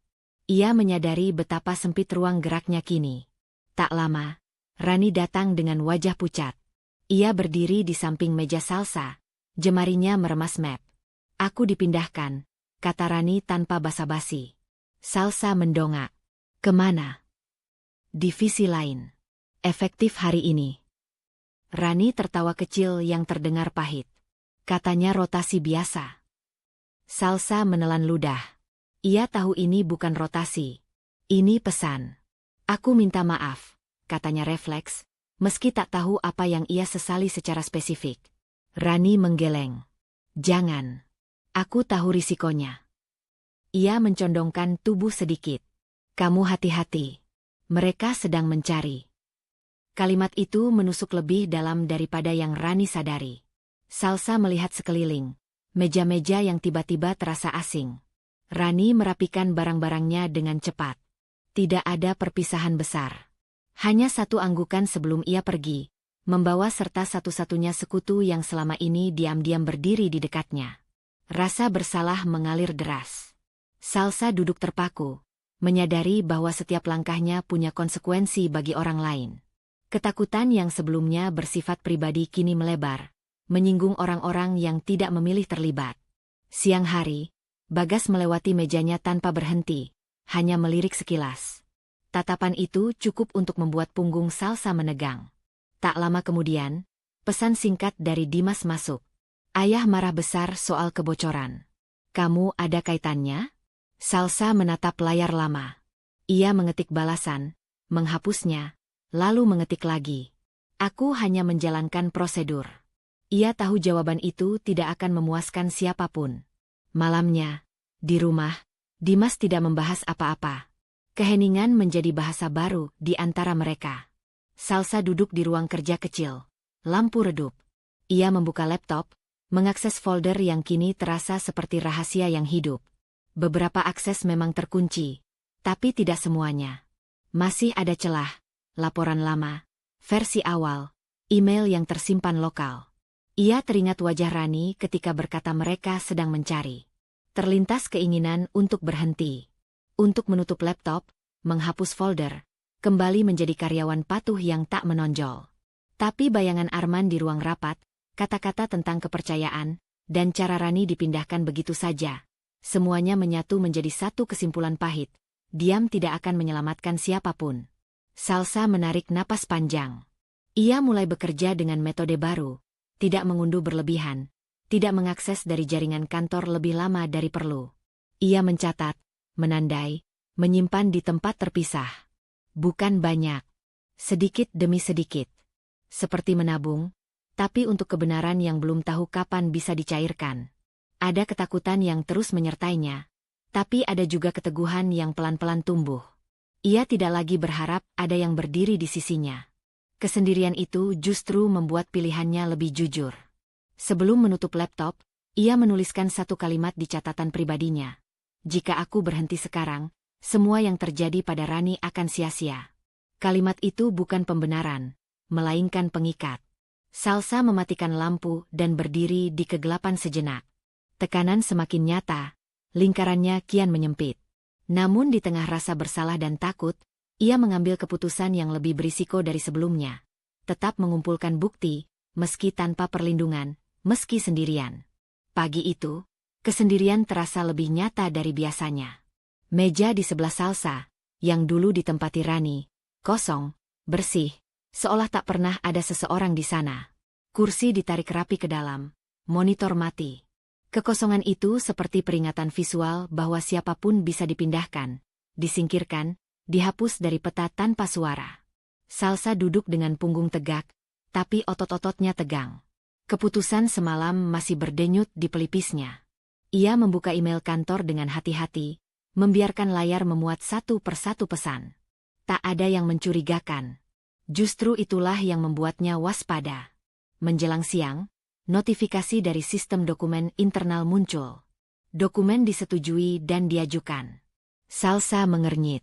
Ia menyadari betapa sempit ruang geraknya kini. Tak lama, Rani datang dengan wajah pucat. Ia berdiri di samping meja Salsa, jemarinya meremas map. Aku dipindahkan, kata Rani tanpa basa-basi. Salsa mendongak. Kemana? Divisi lain. Efektif hari ini. Rani tertawa kecil yang terdengar pahit. Katanya rotasi biasa. Salsa menelan ludah. Ia tahu ini bukan rotasi. Ini pesan. Aku minta maaf, katanya refleks, meski tak tahu apa yang ia sesali secara spesifik. Rani menggeleng. Jangan. Aku tahu risikonya. Ia mencondongkan tubuh sedikit. Kamu hati-hati. Mereka sedang mencari. Kalimat itu menusuk lebih dalam daripada yang Rani sadari. Salsa melihat sekeliling. Meja-meja yang tiba-tiba terasa asing. Rani merapikan barang-barangnya dengan cepat. Tidak ada perpisahan besar. Hanya satu anggukan sebelum ia pergi, membawa serta satu-satunya sekutu yang selama ini diam-diam berdiri di dekatnya. Rasa bersalah mengalir deras. Salsa duduk terpaku, menyadari bahwa setiap langkahnya punya konsekuensi bagi orang lain. Ketakutan yang sebelumnya bersifat pribadi kini melebar, menyinggung orang-orang yang tidak memilih terlibat. Siang hari, Bagas melewati mejanya tanpa berhenti, hanya melirik sekilas. Tatapan itu cukup untuk membuat punggung Salsa menegang. Tak lama kemudian, pesan singkat dari Dimas masuk. Ayah marah besar soal kebocoran. Kamu ada kaitannya? Salsa menatap layar lama. Ia mengetik balasan, menghapusnya, lalu mengetik lagi. Aku hanya menjalankan prosedur. Ia tahu jawaban itu tidak akan memuaskan siapapun. Malamnya, di rumah, Dimas tidak membahas apa-apa. Keheningan menjadi bahasa baru di antara mereka. Salsa duduk di ruang kerja kecil. Lampu redup. Ia membuka laptop, mengakses folder yang kini terasa seperti rahasia yang hidup. Beberapa akses memang terkunci, tapi tidak semuanya. Masih ada celah, laporan lama, versi awal, email yang tersimpan lokal. Ia teringat wajah Rani ketika berkata mereka sedang mencari. Terlintas keinginan untuk berhenti. Untuk menutup laptop, menghapus folder, kembali menjadi karyawan patuh yang tak menonjol. Tapi bayangan Arman di ruang rapat, kata-kata tentang kepercayaan, dan cara Rani dipindahkan begitu saja. Semuanya menyatu menjadi satu kesimpulan pahit. Diam tidak akan menyelamatkan siapapun. Salsa menarik napas panjang. Ia mulai bekerja dengan metode baru. Tidak mengunduh berlebihan. Tidak mengakses dari jaringan kantor lebih lama dari perlu. Ia mencatat, menandai, menyimpan di tempat terpisah. Bukan banyak. Sedikit demi sedikit. Seperti menabung, tapi untuk kebenaran yang belum tahu kapan bisa dicairkan. Ada ketakutan yang terus menyertainya, tapi ada juga keteguhan yang pelan-pelan tumbuh. Ia tidak lagi berharap ada yang berdiri di sisinya. Kesendirian itu justru membuat pilihannya lebih jujur. Sebelum menutup laptop, ia menuliskan satu kalimat di catatan pribadinya. Jika aku berhenti sekarang, semua yang terjadi pada Rani akan sia-sia. Kalimat itu bukan pembenaran, melainkan pengikat. Salsa mematikan lampu dan berdiri di kegelapan sejenak. Tekanan semakin nyata, lingkarannya kian menyempit. Namun di tengah rasa bersalah dan takut, ia mengambil keputusan yang lebih berisiko dari sebelumnya. Tetap mengumpulkan bukti, meski tanpa perlindungan, meski sendirian. Pagi itu, kesendirian terasa lebih nyata dari biasanya. Meja di sebelah Salsa, yang dulu ditempati Rani, kosong, bersih, seolah tak pernah ada seseorang di sana. Kursi ditarik rapi ke dalam, monitor mati. Kekosongan itu seperti peringatan visual bahwa siapapun bisa dipindahkan, disingkirkan, dihapus dari peta tanpa suara. Salsa duduk dengan punggung tegak, tapi otot-ototnya tegang. Keputusan semalam masih berdenyut di pelipisnya. Ia membuka email kantor dengan hati-hati, membiarkan layar memuat satu persatu pesan. Tak ada yang mencurigakan. Justru itulah yang membuatnya waspada. Menjelang siang, notifikasi dari sistem dokumen internal muncul. Dokumen disetujui dan diajukan. Salsa mengernyit.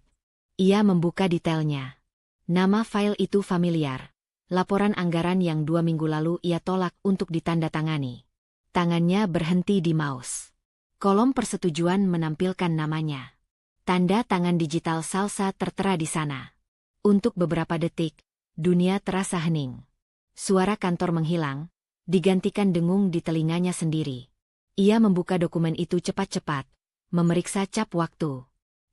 Ia membuka detailnya. Nama file itu familiar. Laporan anggaran yang 2 minggu lalu ia tolak untuk ditandatangani. Tangannya berhenti di mouse. Kolom persetujuan menampilkan namanya. Tanda tangan digital Salsa tertera di sana. Untuk beberapa detik, dunia terasa hening. Suara kantor menghilang, digantikan dengung di telinganya sendiri. Ia membuka dokumen itu cepat-cepat, memeriksa cap waktu.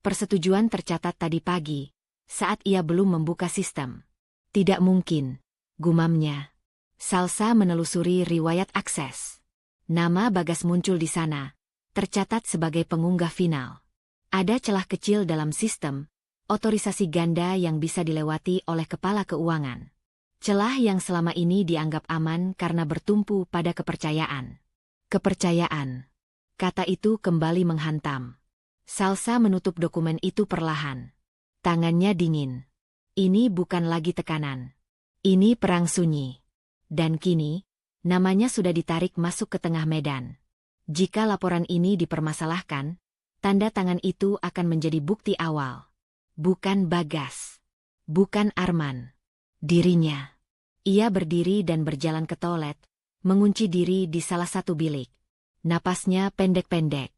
Persetujuan tercatat tadi pagi, saat ia belum membuka sistem. Tidak mungkin, gumamnya. Salsa menelusuri riwayat akses. Nama Bagas muncul di sana, tercatat sebagai pengunggah final. Ada celah kecil dalam sistem, otorisasi ganda yang bisa dilewati oleh kepala keuangan. Celah yang selama ini dianggap aman karena bertumpu pada kepercayaan. Kepercayaan. Kata itu kembali menghantam. Salsa menutup dokumen itu perlahan. Tangannya dingin. Ini bukan lagi tekanan. Ini perang sunyi. Dan kini, namanya sudah ditarik masuk ke tengah medan. Jika laporan ini dipermasalahkan, tanda tangan itu akan menjadi bukti awal. Bukan Bagas. Bukan Arman. Dirinya. Ia berdiri dan berjalan ke toilet, mengunci diri di salah satu bilik. Napasnya pendek-pendek.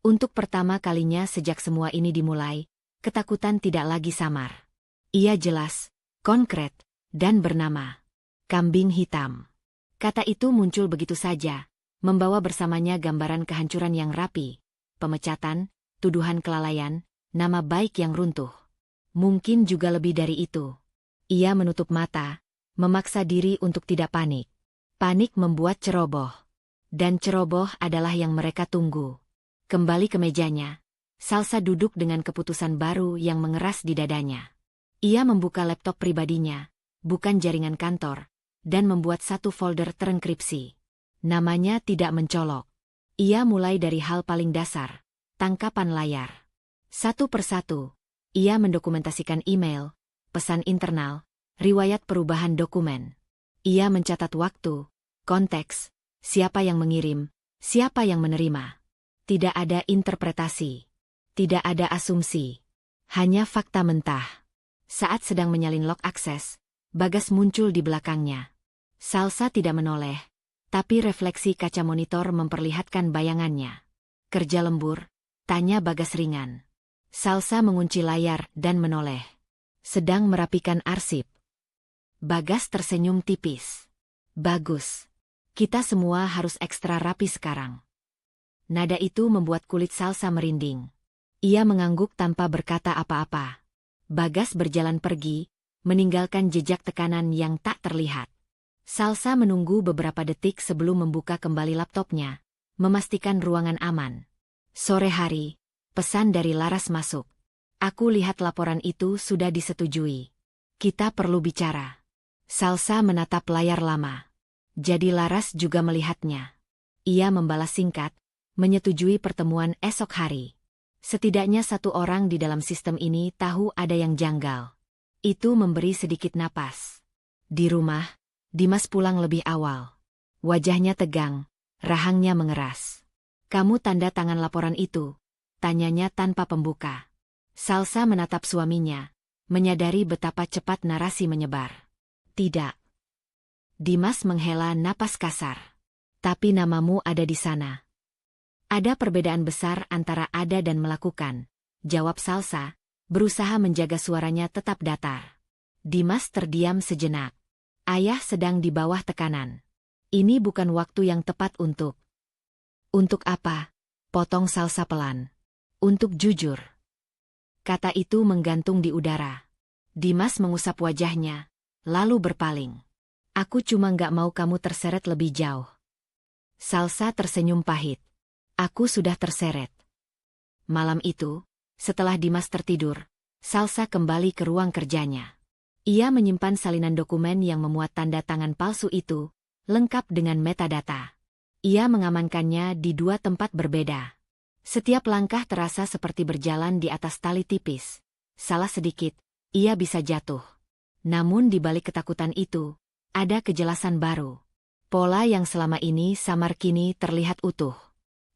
Untuk pertama kalinya sejak semua ini dimulai, ketakutan tidak lagi samar. Ia jelas, konkret, dan bernama kambing hitam. Kata itu muncul begitu saja, membawa bersamanya gambaran kehancuran yang rapi, pemecatan, tuduhan kelalaian, nama baik yang runtuh. Mungkin juga lebih dari itu. Ia menutup mata, memaksa diri untuk tidak panik. Panik membuat ceroboh. Dan ceroboh adalah yang mereka tunggu. Kembali ke mejanya, Salsa duduk dengan keputusan baru yang mengeras di dadanya. Ia membuka laptop pribadinya, bukan jaringan kantor, dan membuat satu folder terenkripsi. Namanya tidak mencolok. Ia mulai dari hal paling dasar, tangkapan layar. Satu persatu, ia mendokumentasikan email, pesan internal, riwayat perubahan dokumen. Ia mencatat waktu, konteks, siapa yang mengirim, siapa yang menerima. Tidak ada interpretasi. Tidak ada asumsi. Hanya fakta mentah. Saat sedang menyalin lock akses, Bagas muncul di belakangnya. Salsa tidak menoleh, tapi refleksi kaca monitor memperlihatkan bayangannya. Kerja lembur? Tanya Bagas ringan. Salsa mengunci layar dan menoleh. Sedang merapikan arsip. Bagas tersenyum tipis. Bagus. Kita semua harus ekstra rapi sekarang. Nada itu membuat kulit Salsa merinding. Ia mengangguk tanpa berkata apa-apa. Bagas berjalan pergi, meninggalkan jejak tekanan yang tak terlihat. Salsa menunggu beberapa detik sebelum membuka kembali laptopnya, memastikan ruangan aman. Sore hari, pesan dari Laras masuk. Aku lihat laporan itu sudah disetujui. Kita perlu bicara. Salsa menatap layar lama. Jadi Laras juga melihatnya. Ia membalas singkat, menyetujui pertemuan esok hari. Setidaknya satu orang di dalam sistem ini tahu ada yang janggal. Itu memberi sedikit napas. Di rumah, Dimas pulang lebih awal. Wajahnya tegang, rahangnya mengeras. Kamu tanda tangan laporan itu? Tanyanya tanpa pembuka. Salsa menatap suaminya, menyadari betapa cepat narasi menyebar. Tidak. Dimas menghela napas kasar. Tapi namamu ada di sana. Ada perbedaan besar antara ada dan melakukan, jawab Salsa, berusaha menjaga suaranya tetap datar. Dimas terdiam sejenak. Ayah sedang di bawah tekanan. Ini bukan waktu yang tepat untuk... Untuk apa? Potong Salsa pelan. Untuk jujur. Kata itu menggantung di udara. Dimas mengusap wajahnya, lalu berpaling. Aku cuma nggak mau kamu terseret lebih jauh. Salsa tersenyum pahit. Aku sudah terseret. Malam itu, setelah Dimas tertidur, Salsa kembali ke ruang kerjanya. Ia menyimpan salinan dokumen yang memuat tanda tangan palsu itu, lengkap dengan metadata. Ia mengamankannya di dua tempat berbeda. Setiap langkah terasa seperti berjalan di atas tali tipis. Salah sedikit, ia bisa jatuh. Namun di balik ketakutan itu, ada kejelasan baru. Pola yang selama ini samar kini terlihat utuh.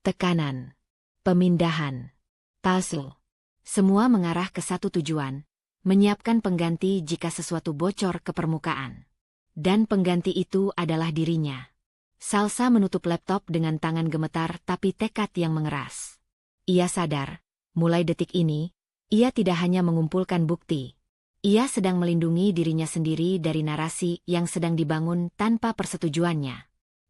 Tekanan, pemindahan, puzzle. Semua mengarah ke satu tujuan, menyiapkan pengganti jika sesuatu bocor ke permukaan. Dan pengganti itu adalah dirinya. Salsa menutup laptop dengan tangan gemetar tapi tekad yang mengeras. Ia sadar, mulai detik ini, ia tidak hanya mengumpulkan bukti. Ia sedang melindungi dirinya sendiri dari narasi yang sedang dibangun tanpa persetujuannya.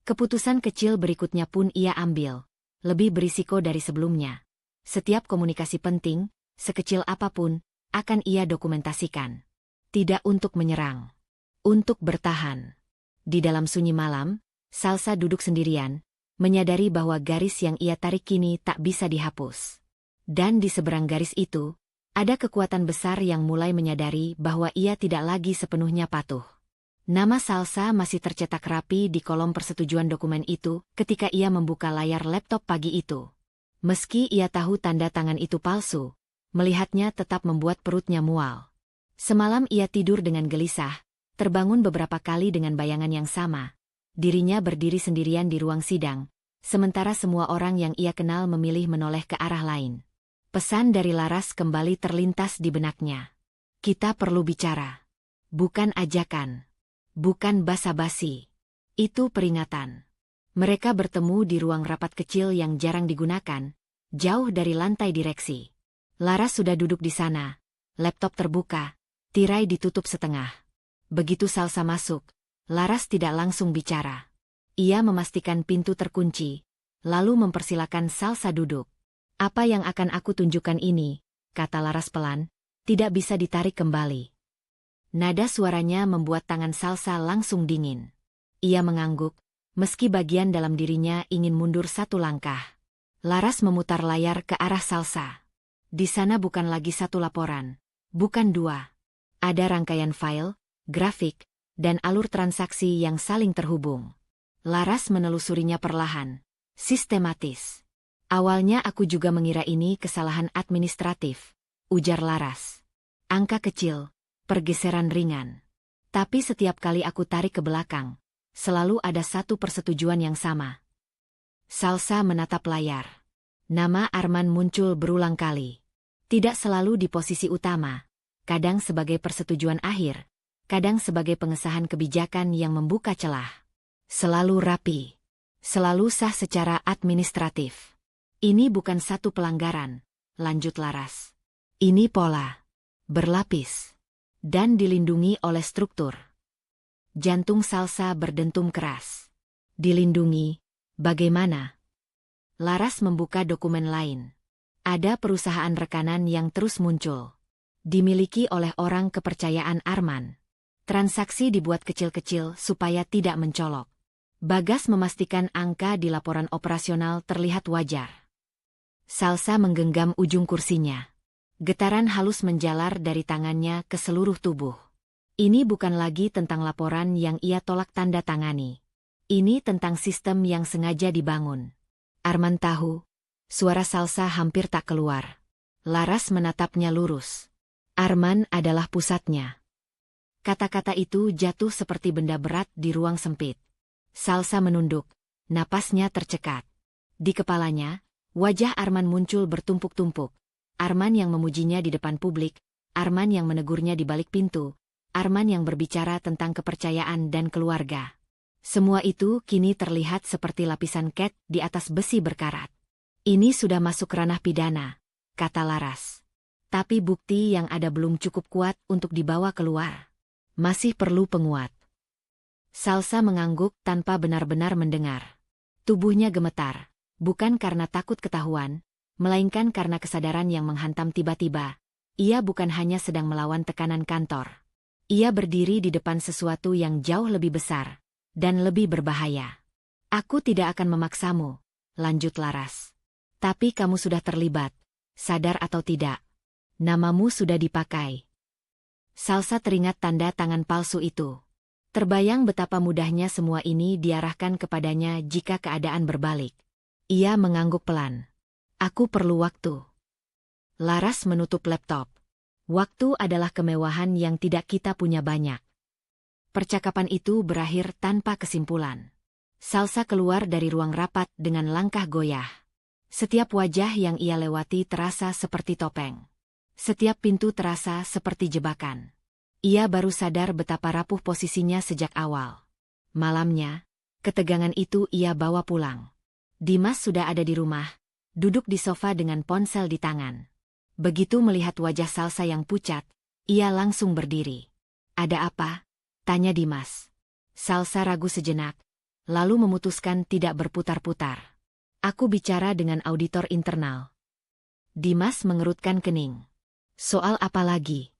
Keputusan kecil berikutnya pun ia ambil. Lebih berisiko dari sebelumnya. Setiap komunikasi penting, sekecil apapun, akan ia dokumentasikan. Tidak untuk menyerang. Untuk bertahan. Di dalam sunyi malam, Salsa duduk sendirian, menyadari bahwa garis yang ia tarik kini tak bisa dihapus. Dan di seberang garis itu, ada kekuatan besar yang mulai menyadari bahwa ia tidak lagi sepenuhnya patuh. Nama Salsa masih tercetak rapi di kolom persetujuan dokumen itu ketika ia membuka layar laptop pagi itu. Meski ia tahu tanda tangan itu palsu, melihatnya tetap membuat perutnya mual. Semalam ia tidur dengan gelisah, terbangun beberapa kali dengan bayangan yang sama. Dirinya berdiri sendirian di ruang sidang, sementara semua orang yang ia kenal memilih menoleh ke arah lain. Pesan dari Laras kembali terlintas di benaknya. Kita perlu bicara. Bukan ajakan. Bukan basa-basi. Itu peringatan. Mereka bertemu di ruang rapat kecil yang jarang digunakan, jauh dari lantai direksi. Laras sudah duduk di sana, laptop terbuka, tirai ditutup setengah. Begitu Salsa masuk, Laras tidak langsung bicara. Ia memastikan pintu terkunci, lalu mempersilakan Salsa duduk. Apa yang akan aku tunjukkan ini, kata Laras pelan, tidak bisa ditarik kembali. Nada suaranya membuat tangan Salsa langsung dingin. Ia mengangguk, meski bagian dalam dirinya ingin mundur satu langkah. Laras memutar layar ke arah Salsa. Di sana bukan lagi satu laporan, bukan dua. Ada rangkaian file, grafik, dan alur transaksi yang saling terhubung. Laras menelusurinya perlahan, sistematis. Awalnya aku juga mengira ini kesalahan administratif, ujar Laras. Angka kecil, pergeseran ringan. Tapi setiap kali aku tarik ke belakang, selalu ada satu persetujuan yang sama. Salsa menatap layar. Nama Arman muncul berulang kali. Tidak selalu di posisi utama, kadang sebagai persetujuan akhir, kadang sebagai pengesahan kebijakan yang membuka celah. Selalu rapi. Selalu sah secara administratif. Ini bukan satu pelanggaran, lanjut Laras. Ini pola. Berlapis. Dan dilindungi oleh struktur. Jantung Salsa berdentum keras. Dilindungi? Bagaimana? Laras membuka dokumen lain. Ada perusahaan rekanan yang terus muncul. Dimiliki oleh orang kepercayaan Arman. Transaksi dibuat kecil-kecil supaya tidak mencolok. Bagas memastikan angka di laporan operasional terlihat wajar. Salsa menggenggam ujung kursinya. Getaran halus menjalar dari tangannya ke seluruh tubuh. Ini bukan lagi tentang laporan yang ia tolak tanda tangani. Ini tentang sistem yang sengaja dibangun. Arman tahu. Suara Salsa hampir tak keluar. Laras menatapnya lurus. Arman adalah pusatnya. Kata-kata itu jatuh seperti benda berat di ruang sempit. Salsa menunduk, napasnya tercekat. Di kepalanya, wajah Arman muncul bertumpuk-tumpuk. Arman yang memujinya di depan publik, Arman yang menegurnya di balik pintu, Arman yang berbicara tentang kepercayaan dan keluarga. Semua itu kini terlihat seperti lapisan cat di atas besi berkarat. Ini sudah masuk ranah pidana, kata Laras. Tapi bukti yang ada belum cukup kuat untuk dibawa keluar. Masih perlu penguat. Salsa mengangguk tanpa benar-benar mendengar. Tubuhnya gemetar, bukan karena takut ketahuan, melainkan karena kesadaran yang menghantam tiba-tiba. Ia bukan hanya sedang melawan tekanan kantor. Ia berdiri di depan sesuatu yang jauh lebih besar dan lebih berbahaya. Aku tidak akan memaksamu, lanjut Laras. Tapi kamu sudah terlibat, sadar atau tidak. Namamu sudah dipakai. Salsa teringat tanda tangan palsu itu. Terbayang betapa mudahnya semua ini diarahkan kepadanya jika keadaan berbalik. Ia mengangguk pelan. Aku perlu waktu. Laras menutup laptop. Waktu adalah kemewahan yang tidak kita punya banyak. Percakapan itu berakhir tanpa kesimpulan. Salsa keluar dari ruang rapat dengan langkah goyah. Setiap wajah yang ia lewati terasa seperti topeng. Setiap pintu terasa seperti jebakan. Ia baru sadar betapa rapuh posisinya sejak awal. Malamnya, ketegangan itu ia bawa pulang. Dimas sudah ada di rumah, duduk di sofa dengan ponsel di tangan. Begitu melihat wajah Salsa yang pucat, ia langsung berdiri. Ada apa? Tanya Dimas. Salsa ragu sejenak, lalu memutuskan tidak berputar-putar. Aku bicara dengan auditor internal. Dimas mengerutkan kening. Soal apa lagi?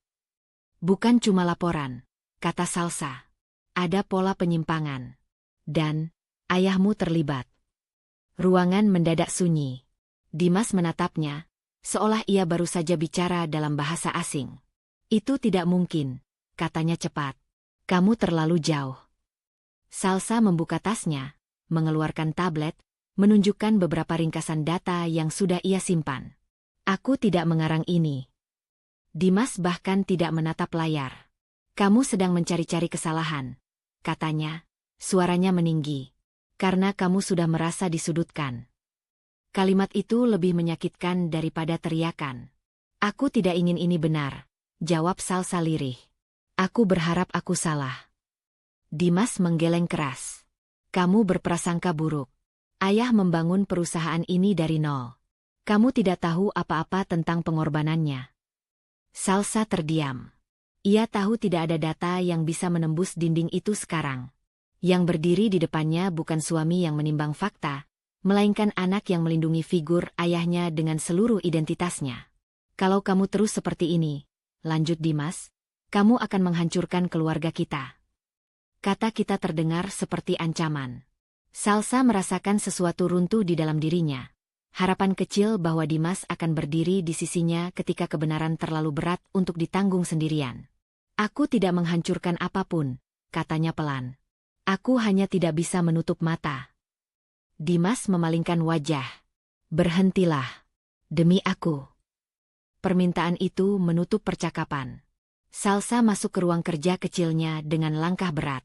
Bukan cuma laporan, kata Salsa. Ada pola penyimpangan. Dan, ayahmu terlibat. Ruangan mendadak sunyi. Dimas menatapnya, seolah ia baru saja bicara dalam bahasa asing. Itu tidak mungkin, katanya cepat. Kamu terlalu jauh. Salsa membuka tasnya, mengeluarkan tablet, menunjukkan beberapa ringkasan data yang sudah ia simpan. Aku tidak mengarang ini. Dimas bahkan tidak menatap layar. Kamu sedang mencari-cari kesalahan, katanya, suaranya meninggi. Karena kamu sudah merasa disudutkan. Kalimat itu lebih menyakitkan daripada teriakan. Aku tidak ingin ini benar, jawab Salsa lirih. Aku berharap aku salah. Dimas menggeleng keras. Kamu berprasangka buruk. Ayah membangun perusahaan ini dari nol. Kamu tidak tahu apa-apa tentang pengorbanannya. Salsa terdiam. Ia tahu tidak ada data yang bisa menembus dinding itu sekarang. Yang berdiri di depannya bukan suami yang menimbang fakta, melainkan anak yang melindungi figur ayahnya dengan seluruh identitasnya. Kalau kamu terus seperti ini, lanjut Dimas, kamu akan menghancurkan keluarga kita. Kata kita terdengar seperti ancaman. Salsa merasakan sesuatu runtuh di dalam dirinya. Harapan kecil bahwa Dimas akan berdiri di sisinya ketika kebenaran terlalu berat untuk ditanggung sendirian. Aku tidak menghancurkan apapun, katanya pelan. Aku hanya tidak bisa menutup mata. Dimas memalingkan wajah. Berhentilah. Demi aku. Permintaan itu menutup percakapan. Salsa masuk ke ruang kerja kecilnya dengan langkah berat.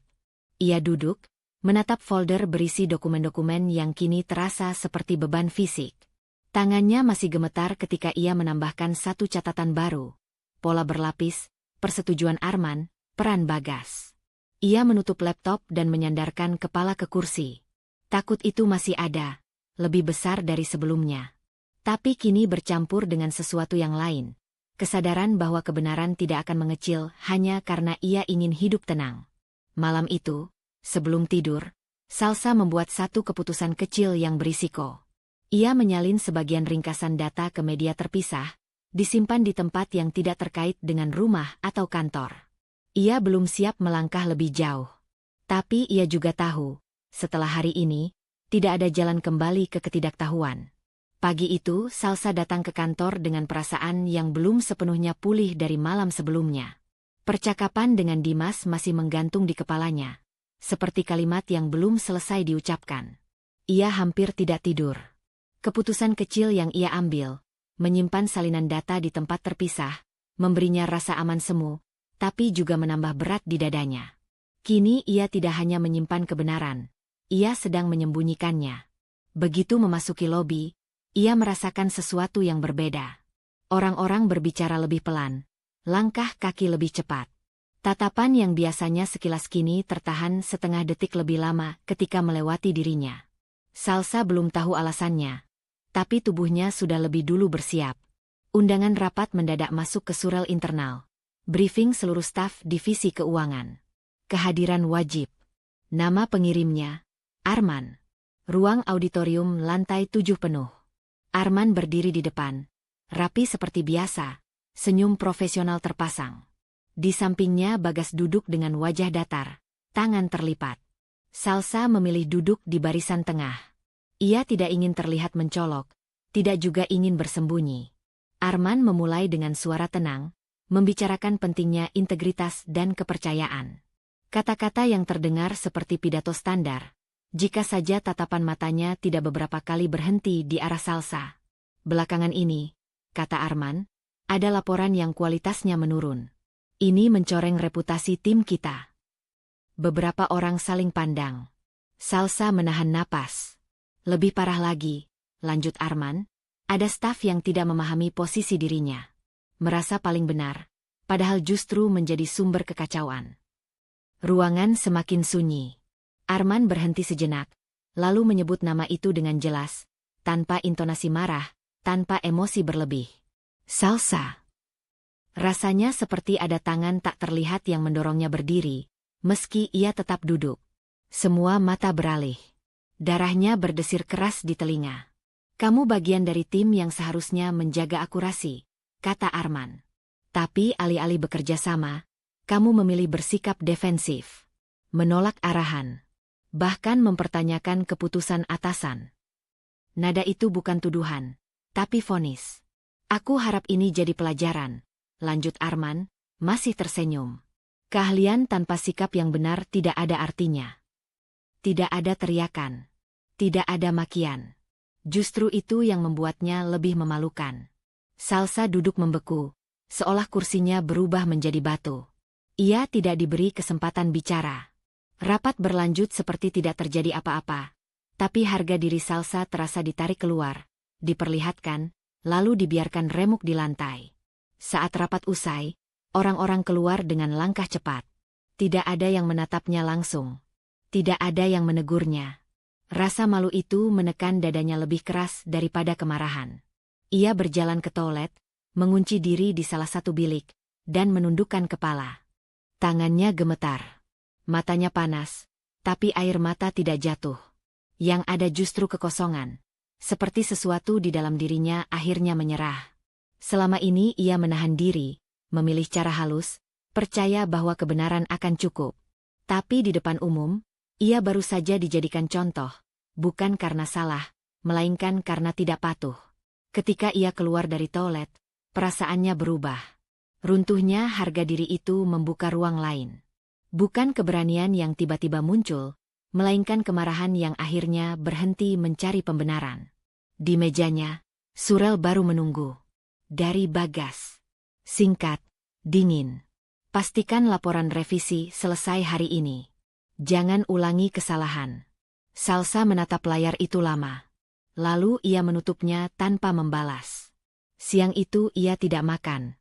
Ia duduk, menatap folder berisi dokumen-dokumen yang kini terasa seperti beban fisik. Tangannya masih gemetar ketika ia menambahkan satu catatan baru. Pola berlapis, persetujuan Arman, peran Bagas. Ia menutup laptop dan menyandarkan kepala ke kursi. Takut itu masih ada, lebih besar dari sebelumnya. Tapi kini bercampur dengan sesuatu yang lain. Kesadaran bahwa kebenaran tidak akan mengecil hanya karena ia ingin hidup tenang. Malam itu, sebelum tidur, Salsa membuat satu keputusan kecil yang berisiko. Ia menyalin sebagian ringkasan data ke media terpisah, disimpan di tempat yang tidak terkait dengan rumah atau kantor. Ia belum siap melangkah lebih jauh. Tapi ia juga tahu, setelah hari ini, tidak ada jalan kembali ke ketidaktahuan. Pagi itu, Salsa datang ke kantor dengan perasaan yang belum sepenuhnya pulih dari malam sebelumnya. Percakapan dengan Dimas masih menggantung di kepalanya, seperti kalimat yang belum selesai diucapkan. Ia hampir tidak tidur. Keputusan kecil yang ia ambil, menyimpan salinan data di tempat terpisah, memberinya rasa aman semu, tapi juga menambah berat di dadanya. Kini ia tidak hanya menyimpan kebenaran, ia sedang menyembunyikannya. Begitu memasuki lobi, ia merasakan sesuatu yang berbeda. Orang-orang berbicara lebih pelan, langkah kaki lebih cepat. Tatapan yang biasanya sekilas kini tertahan setengah detik lebih lama ketika melewati dirinya. Salsa belum tahu alasannya, tapi tubuhnya sudah lebih dulu bersiap. Undangan rapat mendadak masuk ke surel internal. Briefing seluruh staf divisi keuangan. Kehadiran wajib. Nama pengirimnya, Arman. Ruang auditorium lantai 7 penuh. Arman berdiri di depan, rapi seperti biasa, senyum profesional terpasang. Di sampingnya Bagas duduk dengan wajah datar, tangan terlipat. Salsa memilih duduk di barisan tengah. Ia tidak ingin terlihat mencolok, tidak juga ingin bersembunyi. Arman memulai dengan suara tenang, membicarakan pentingnya integritas dan kepercayaan. Kata-kata yang terdengar seperti pidato standar, jika saja tatapan matanya tidak beberapa kali berhenti di arah Salsa. Belakangan ini, kata Arman, ada laporan yang kualitasnya menurun. Ini mencoreng reputasi tim kita. Beberapa orang saling pandang. Salsa menahan napas. Lebih parah lagi, lanjut Arman, ada staf yang tidak memahami posisi dirinya. Merasa paling benar, padahal justru menjadi sumber kekacauan. Ruangan semakin sunyi. Arman berhenti sejenak, lalu menyebut nama itu dengan jelas, tanpa intonasi marah, tanpa emosi berlebih. Salsa. Rasanya seperti ada tangan tak terlihat yang mendorongnya berdiri, meski ia tetap duduk. Semua mata beralih. Darahnya berdesir keras di telinga. Kamu bagian dari tim yang seharusnya menjaga akurasi, kata Arman. Tapi alih-alih bekerja sama, kamu memilih bersikap defensif. Menolak arahan. Bahkan mempertanyakan keputusan atasan. Nada itu bukan tuduhan, tapi vonis. Aku harap ini jadi pelajaran, lanjut Arman, masih tersenyum. Keahlian tanpa sikap yang benar tidak ada artinya. Tidak ada teriakan. Tidak ada makian. Justru itu yang membuatnya lebih memalukan. Salsa duduk membeku, seolah kursinya berubah menjadi batu. Ia tidak diberi kesempatan bicara. Rapat berlanjut seperti tidak terjadi apa-apa. Tapi harga diri Salsa terasa ditarik keluar, diperlihatkan, lalu dibiarkan remuk di lantai. Saat rapat usai, orang-orang keluar dengan langkah cepat. Tidak ada yang menatapnya langsung. Tidak ada yang menegurnya. Rasa malu itu menekan dadanya lebih keras daripada kemarahan. Ia berjalan ke toilet, mengunci diri di salah satu bilik, dan menundukkan kepala. Tangannya gemetar. Matanya panas, tapi air mata tidak jatuh. Yang ada justru kekosongan. Seperti sesuatu di dalam dirinya akhirnya menyerah. Selama ini ia menahan diri, memilih cara halus, percaya bahwa kebenaran akan cukup. Tapi di depan umum, ia baru saja dijadikan contoh, bukan karena salah, melainkan karena tidak patuh. Ketika ia keluar dari toilet, perasaannya berubah. Runtuhnya harga diri itu membuka ruang lain. Bukan keberanian yang tiba-tiba muncul, melainkan kemarahan yang akhirnya berhenti mencari pembenaran. Di mejanya, surel baru menunggu. Dari Bagas. Singkat, dingin. Pastikan laporan revisi selesai hari ini. Jangan ulangi kesalahan. Salsa menatap layar itu lama. Lalu ia menutupnya tanpa membalas. Siang itu ia tidak makan.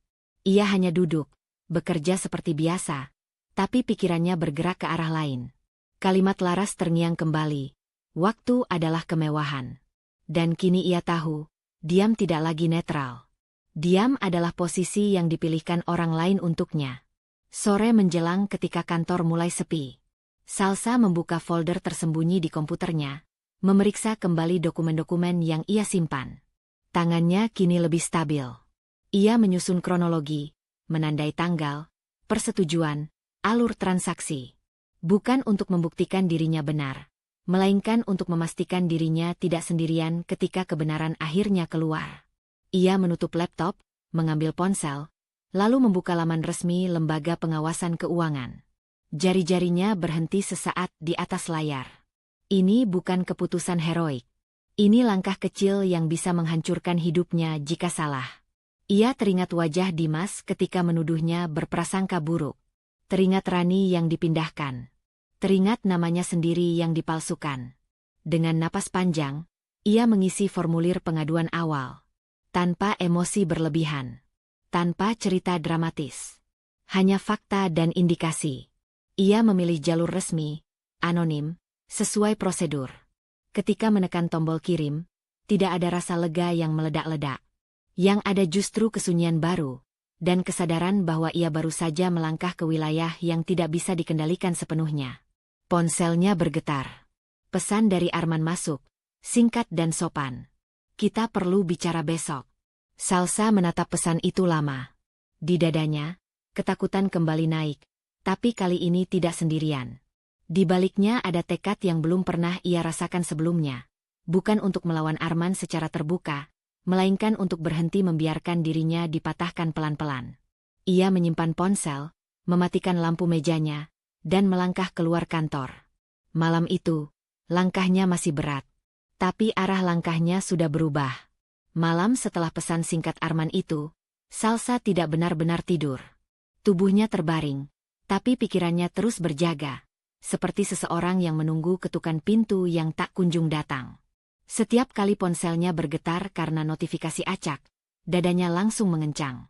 Ia hanya duduk, bekerja seperti biasa, tapi pikirannya bergerak ke arah lain. Kalimat laras terngiang kembali. Waktu adalah kemewahan. Dan kini ia tahu, diam tidak lagi netral. Diam adalah posisi yang dipilihkan orang lain untuknya. Sore menjelang ketika kantor mulai sepi. Salsa membuka folder tersembunyi di komputernya, memeriksa kembali dokumen-dokumen yang ia simpan. Tangannya kini lebih stabil. Ia menyusun kronologi, menandai tanggal, persetujuan, alur transaksi. Bukan untuk membuktikan dirinya benar, melainkan untuk memastikan dirinya tidak sendirian ketika kebenaran akhirnya keluar. Ia menutup laptop, mengambil ponsel, lalu membuka laman resmi Lembaga Pengawasan Keuangan. Jari-jarinya berhenti sesaat di atas layar. Ini bukan keputusan heroik. Ini langkah kecil yang bisa menghancurkan hidupnya jika salah. Ia teringat wajah Dimas ketika menuduhnya berprasangka buruk. Teringat Rani yang dipindahkan. Teringat namanya sendiri yang dipalsukan. Dengan napas panjang, ia mengisi formulir pengaduan awal. Tanpa emosi berlebihan. Tanpa cerita dramatis. Hanya fakta dan indikasi. Ia memilih jalur resmi, anonim, sesuai prosedur. Ketika menekan tombol kirim, tidak ada rasa lega yang meledak-ledak. Yang ada justru kesunyian baru, dan kesadaran bahwa ia baru saja melangkah ke wilayah yang tidak bisa dikendalikan sepenuhnya. Ponselnya bergetar. Pesan dari Arman masuk, singkat dan sopan. Kita perlu bicara besok. Salsa menatap pesan itu lama. Di dadanya, ketakutan kembali naik, tapi kali ini tidak sendirian. Di baliknya ada tekad yang belum pernah ia rasakan sebelumnya. Bukan untuk melawan Arman secara terbuka, melainkan untuk berhenti membiarkan dirinya dipatahkan pelan-pelan. Ia menyimpan ponsel, mematikan lampu mejanya, dan melangkah keluar kantor. Malam itu, langkahnya masih berat. Tapi arah langkahnya sudah berubah. Malam setelah pesan singkat Arman itu, Salsa tidak benar-benar tidur. Tubuhnya terbaring, tapi pikirannya terus berjaga. Seperti seseorang yang menunggu ketukan pintu yang tak kunjung datang. Setiap kali ponselnya bergetar karena notifikasi acak, dadanya langsung mengencang.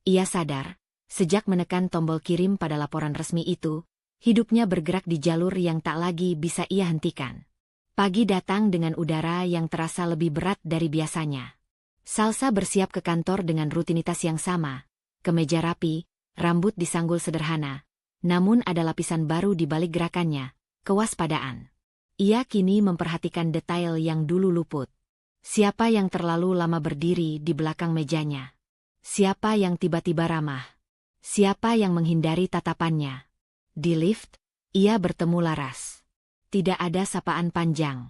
Ia sadar, sejak menekan tombol kirim pada laporan resmi itu, hidupnya bergerak di jalur yang tak lagi bisa ia hentikan. Pagi datang dengan udara yang terasa lebih berat dari biasanya. Salsa bersiap ke kantor dengan rutinitas yang sama, kemeja rapi, rambut disanggul sederhana. Namun ada lapisan baru di balik gerakannya, kewaspadaan. Ia kini memperhatikan detail yang dulu luput. Siapa yang terlalu lama berdiri di belakang mejanya? Siapa yang tiba-tiba ramah? Siapa yang menghindari tatapannya? Di lift, ia bertemu Laras. Tidak ada sapaan panjang.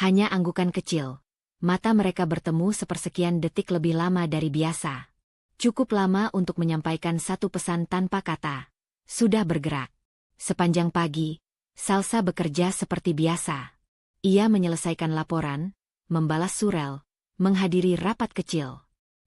Hanya anggukan kecil. Mata mereka bertemu sepersekian detik lebih lama dari biasa. Cukup lama untuk menyampaikan satu pesan tanpa kata. Sudah bergerak. Sepanjang pagi, Salsa bekerja seperti biasa. Ia menyelesaikan laporan, membalas surel, menghadiri rapat kecil.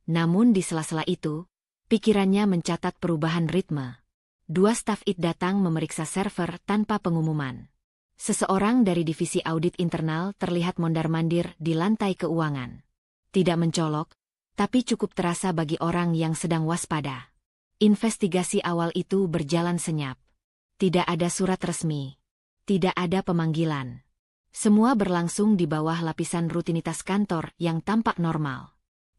Namun di sela-sela itu, Pikirannya mencatat perubahan ritme. 2 staf IT datang memeriksa server tanpa pengumuman. Seseorang dari divisi audit internal terlihat mondar-mandir di lantai keuangan. Tidak mencolok, tapi cukup terasa bagi orang yang sedang waspada. Investigasi awal itu berjalan senyap. Tidak ada surat resmi. Tidak ada pemanggilan. Semua berlangsung di bawah lapisan rutinitas kantor yang tampak normal.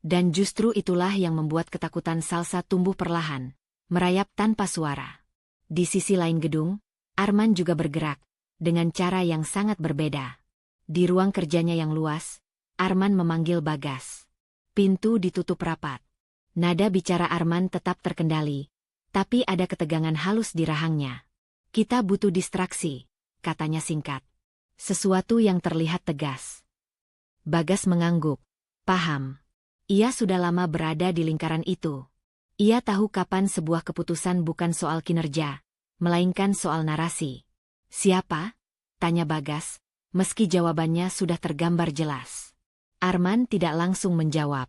Dan justru itulah yang membuat ketakutan Salsa tumbuh perlahan, merayap tanpa suara. Di sisi lain gedung, Arman juga bergerak, dengan cara yang sangat berbeda. Di ruang kerjanya yang luas, Arman memanggil Bagas. Pintu ditutup rapat. Nada bicara Arman tetap terkendali, tapi ada ketegangan halus di rahangnya. Kita butuh distraksi, katanya singkat. Sesuatu yang terlihat tegas. Bagas mengangguk. Paham. Ia sudah lama berada di lingkaran itu. Ia tahu kapan sebuah keputusan bukan soal kinerja, melainkan soal narasi. Siapa? Tanya Bagas, meski jawabannya sudah tergambar jelas. Arman tidak langsung menjawab.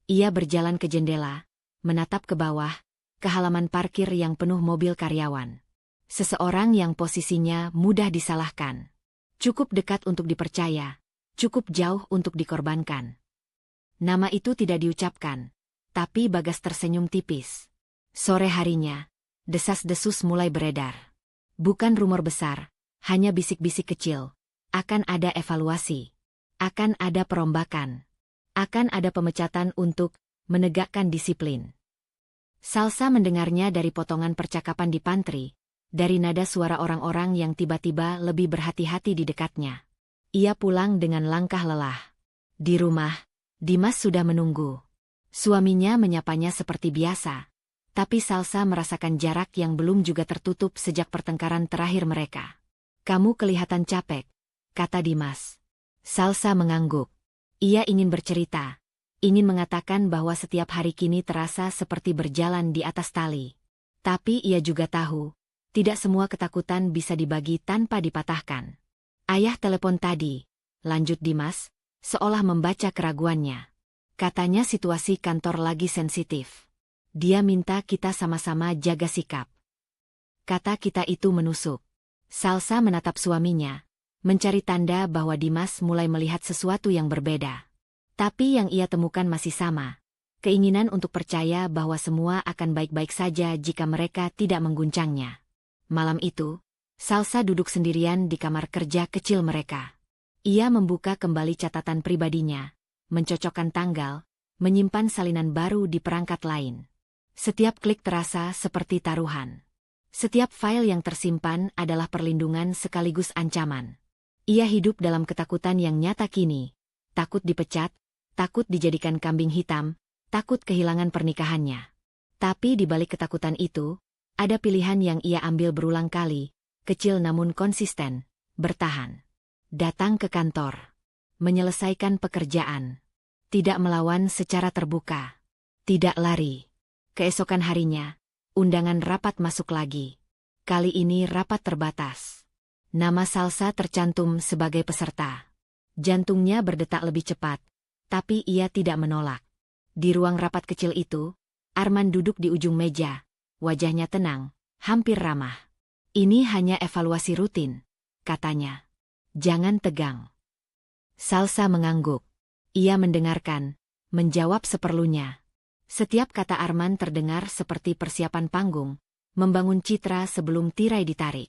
Ia berjalan ke jendela, menatap ke bawah, ke halaman parkir yang penuh mobil karyawan. Seseorang yang posisinya mudah disalahkan. Cukup dekat untuk dipercaya, cukup jauh untuk dikorbankan. Nama itu tidak diucapkan, tapi Bagas tersenyum tipis. Sore harinya, desas-desus mulai beredar. Bukan rumor besar, hanya bisik-bisik kecil. Akan ada evaluasi. Akan ada perombakan. Akan ada pemecatan untuk menegakkan disiplin. Salsa mendengarnya dari potongan percakapan di pantry, dari nada suara orang-orang yang tiba-tiba lebih berhati-hati di dekatnya. Ia pulang dengan langkah lelah. Di rumah, Dimas sudah menunggu. Suaminya menyapanya seperti biasa, tapi Salsa merasakan jarak yang belum juga tertutup sejak pertengkaran terakhir mereka. Kamu kelihatan capek, kata Dimas. Salsa mengangguk. Ia ingin bercerita, ingin mengatakan bahwa setiap hari kini terasa seperti berjalan di atas tali. Tapi ia juga tahu, tidak semua ketakutan bisa dibagi tanpa dipatahkan. Ayah telepon tadi, lanjut Dimas, seolah membaca keraguannya. Katanya situasi kantor lagi sensitif. Dia minta kita sama-sama jaga sikap. Kata kita itu menusuk. Salsa menatap suaminya, mencari tanda bahwa Dimas mulai melihat sesuatu yang berbeda. Tapi yang ia temukan masih sama. Keinginan untuk percaya bahwa semua akan baik-baik saja jika mereka tidak mengguncangnya. Malam itu, Salsa duduk sendirian di kamar kerja kecil mereka. Ia membuka kembali catatan pribadinya, mencocokkan tanggal, menyimpan salinan baru di perangkat lain. Setiap klik terasa seperti taruhan. Setiap file yang tersimpan adalah perlindungan sekaligus ancaman. Ia hidup dalam ketakutan yang nyata kini. Takut dipecat, takut dijadikan kambing hitam, takut kehilangan pernikahannya. Tapi di balik ketakutan itu, ada pilihan yang ia ambil berulang kali, kecil namun konsisten, bertahan. Datang ke kantor. Menyelesaikan pekerjaan. Tidak melawan secara terbuka. Tidak lari. Keesokan harinya, undangan rapat masuk lagi. Kali ini rapat terbatas. Nama Salsa tercantum sebagai peserta. Jantungnya berdetak lebih cepat, tapi ia tidak menolak. Di ruang rapat kecil itu, Arman duduk di ujung meja. Wajahnya tenang, hampir ramah. Ini hanya evaluasi rutin, katanya. Jangan tegang. Salsa mengangguk. Ia mendengarkan, menjawab seperlunya. Setiap kata Arman terdengar seperti persiapan panggung, membangun citra sebelum tirai ditarik.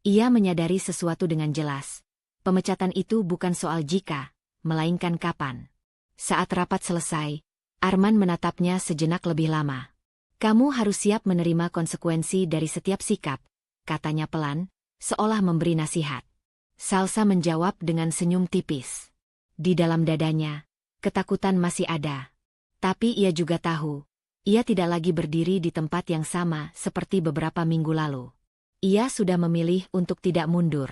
Ia menyadari sesuatu dengan jelas. Pemecatan itu bukan soal jika, melainkan kapan. Saat rapat selesai, Arman menatapnya sejenak lebih lama. Kamu harus siap menerima konsekuensi dari setiap sikap, katanya pelan, seolah memberi nasihat. Salsa menjawab dengan senyum tipis. Di dalam dadanya, ketakutan masih ada. Tapi ia juga tahu, ia tidak lagi berdiri di tempat yang sama seperti beberapa minggu lalu. Ia sudah memilih untuk tidak mundur.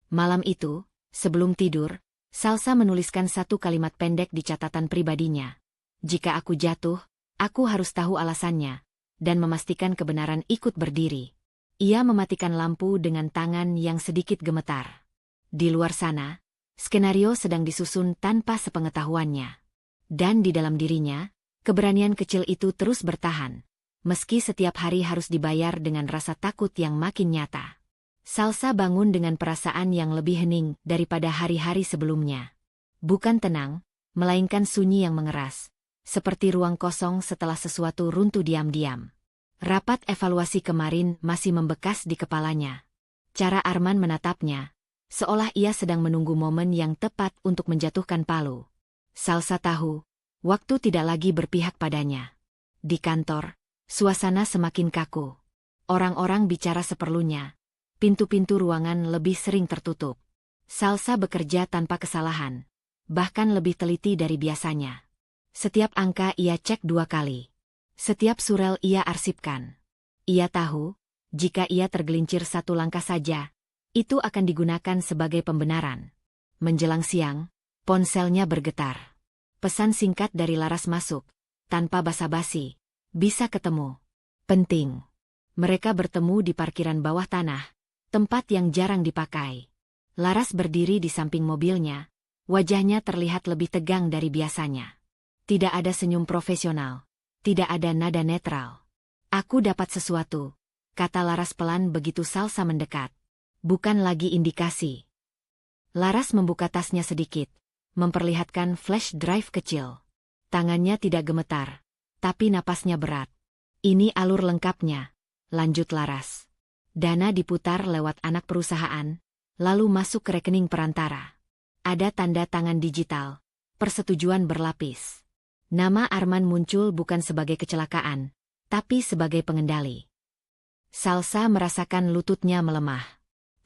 Malam itu, sebelum tidur, Salsa menuliskan satu kalimat pendek di catatan pribadinya. Jika aku jatuh, aku harus tahu alasannya, dan memastikan kebenaran ikut berdiri. Ia mematikan lampu dengan tangan yang sedikit gemetar. Di luar sana, skenario sedang disusun tanpa sepengetahuannya. Dan di dalam dirinya, keberanian kecil itu terus bertahan, meski setiap hari harus dibayar dengan rasa takut yang makin nyata. Salsa bangun dengan perasaan yang lebih hening daripada hari-hari sebelumnya. Bukan tenang, melainkan sunyi yang mengeras, seperti ruang kosong setelah sesuatu runtuh diam-diam. Rapat evaluasi kemarin masih membekas di kepalanya. Cara Arman menatapnya, seolah ia sedang menunggu momen yang tepat untuk menjatuhkan palu. Salsa tahu, waktu tidak lagi berpihak padanya. Di kantor, suasana semakin kaku. Orang-orang bicara seperlunya. Pintu-pintu ruangan lebih sering tertutup. Salsa bekerja tanpa kesalahan, bahkan lebih teliti dari biasanya. Setiap angka ia cek 2 kali. Setiap surel ia arsipkan. Ia tahu, jika ia tergelincir 1 langkah saja, itu akan digunakan sebagai pembenaran. Menjelang siang, ponselnya bergetar. Pesan singkat dari Laras masuk, tanpa basa-basi. Bisa ketemu. Penting. Mereka bertemu di parkiran bawah tanah, tempat yang jarang dipakai. Laras berdiri di samping mobilnya, wajahnya terlihat lebih tegang dari biasanya. Tidak ada senyum profesional, tidak ada nada netral. Aku dapat sesuatu, kata Laras pelan begitu Salsa mendekat. Bukan lagi indikasi. Laras membuka tasnya sedikit, memperlihatkan flash drive kecil. Tangannya tidak gemetar, tapi napasnya berat. Ini alur lengkapnya, lanjut Laras. Dana diputar lewat anak perusahaan, lalu masuk ke rekening perantara. Ada tanda tangan digital, persetujuan berlapis. Nama Arman muncul bukan sebagai kecelakaan, tapi sebagai pengendali. Salsa merasakan lututnya melemah.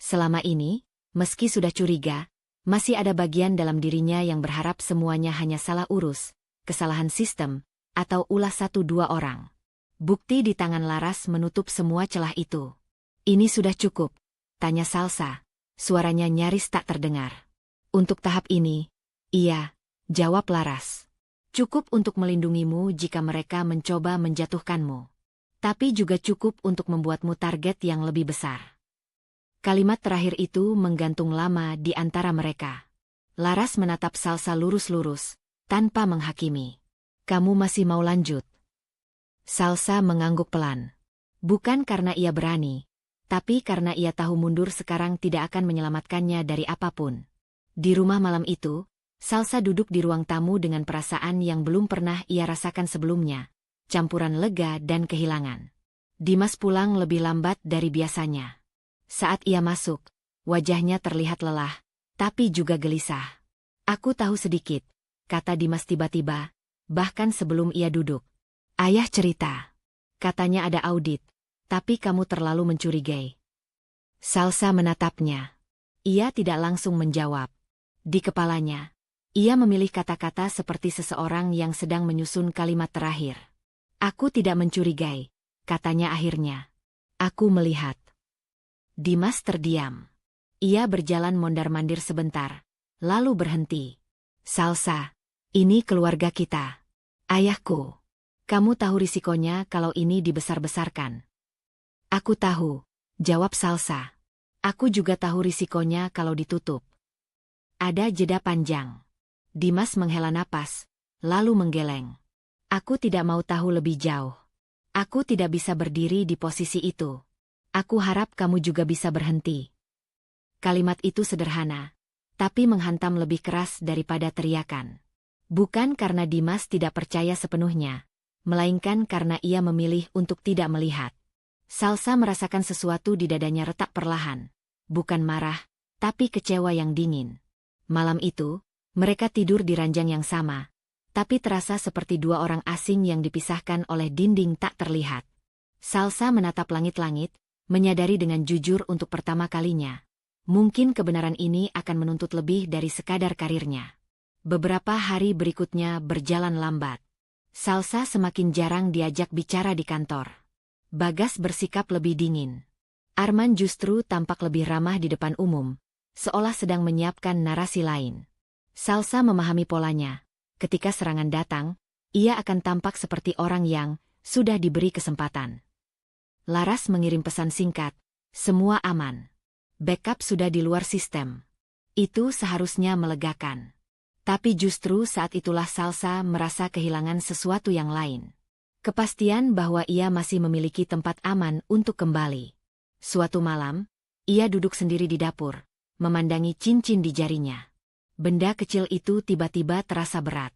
Selama ini, meski sudah curiga, masih ada bagian dalam dirinya yang berharap semuanya hanya salah urus, kesalahan sistem, atau ulah 1-2 orang. Bukti di tangan Laras menutup semua celah itu. Ini sudah cukup, tanya Salsa, suaranya nyaris tak terdengar. Untuk tahap ini, iya, jawab Laras. Cukup untuk melindungimu jika mereka mencoba menjatuhkanmu. Tapi juga cukup untuk membuatmu target yang lebih besar. Kalimat terakhir itu menggantung lama di antara mereka. Laras menatap Salsa lurus-lurus, tanpa menghakimi. Kamu masih mau lanjut? Salsa mengangguk pelan. Bukan karena ia berani, tapi karena ia tahu mundur sekarang tidak akan menyelamatkannya dari apapun. Di rumah malam itu, Salsa duduk di ruang tamu dengan perasaan yang belum pernah ia rasakan sebelumnya, campuran lega dan kehilangan. Dimas pulang lebih lambat dari biasanya. Saat ia masuk, wajahnya terlihat lelah, tapi juga gelisah. Aku tahu sedikit, kata Dimas tiba-tiba, bahkan sebelum ia duduk. Ayah cerita. Katanya ada audit, tapi kamu terlalu mencurigai. Salsa menatapnya. Ia tidak langsung menjawab. Di kepalanya, ia memilih kata-kata seperti seseorang yang sedang menyusun kalimat terakhir. Aku tidak mencurigai, katanya akhirnya. Aku melihat. Dimas terdiam. Ia berjalan mondar-mandir sebentar, lalu berhenti. Salsa, ini keluarga kita. Ayahku. Kamu tahu risikonya kalau ini dibesar-besarkan. Aku tahu, jawab Salsa. Aku juga tahu risikonya kalau ditutup. Ada jeda panjang. Dimas menghela napas, lalu menggeleng. Aku tidak mau tahu lebih jauh. Aku tidak bisa berdiri di posisi itu. Aku harap kamu juga bisa berhenti. Kalimat itu sederhana, tapi menghantam lebih keras daripada teriakan. Bukan karena Dimas tidak percaya sepenuhnya, melainkan karena ia memilih untuk tidak melihat. Salsa merasakan sesuatu di dadanya retak perlahan. Bukan marah, tapi kecewa yang dingin. Malam itu, mereka tidur di ranjang yang sama, tapi terasa seperti 2 orang asing yang dipisahkan oleh dinding tak terlihat. Salsa menatap langit-langit, menyadari dengan jujur untuk pertama kalinya. Mungkin kebenaran ini akan menuntut lebih dari sekadar karirnya. Beberapa hari berikutnya berjalan lambat. Salsa semakin jarang diajak bicara di kantor. Bagas bersikap lebih dingin. Arman justru tampak lebih ramah di depan umum, seolah sedang menyiapkan narasi lain. Salsa memahami polanya. Ketika serangan datang, ia akan tampak seperti orang yang sudah diberi kesempatan. Laras mengirim pesan singkat, semua aman. Backup sudah di luar sistem. Itu seharusnya melegakan. Tapi justru saat itulah Salsa merasa kehilangan sesuatu yang lain. Kepastian bahwa ia masih memiliki tempat aman untuk kembali. Suatu malam, ia duduk sendiri di dapur, memandangi cincin di jarinya. Benda kecil itu tiba-tiba terasa berat.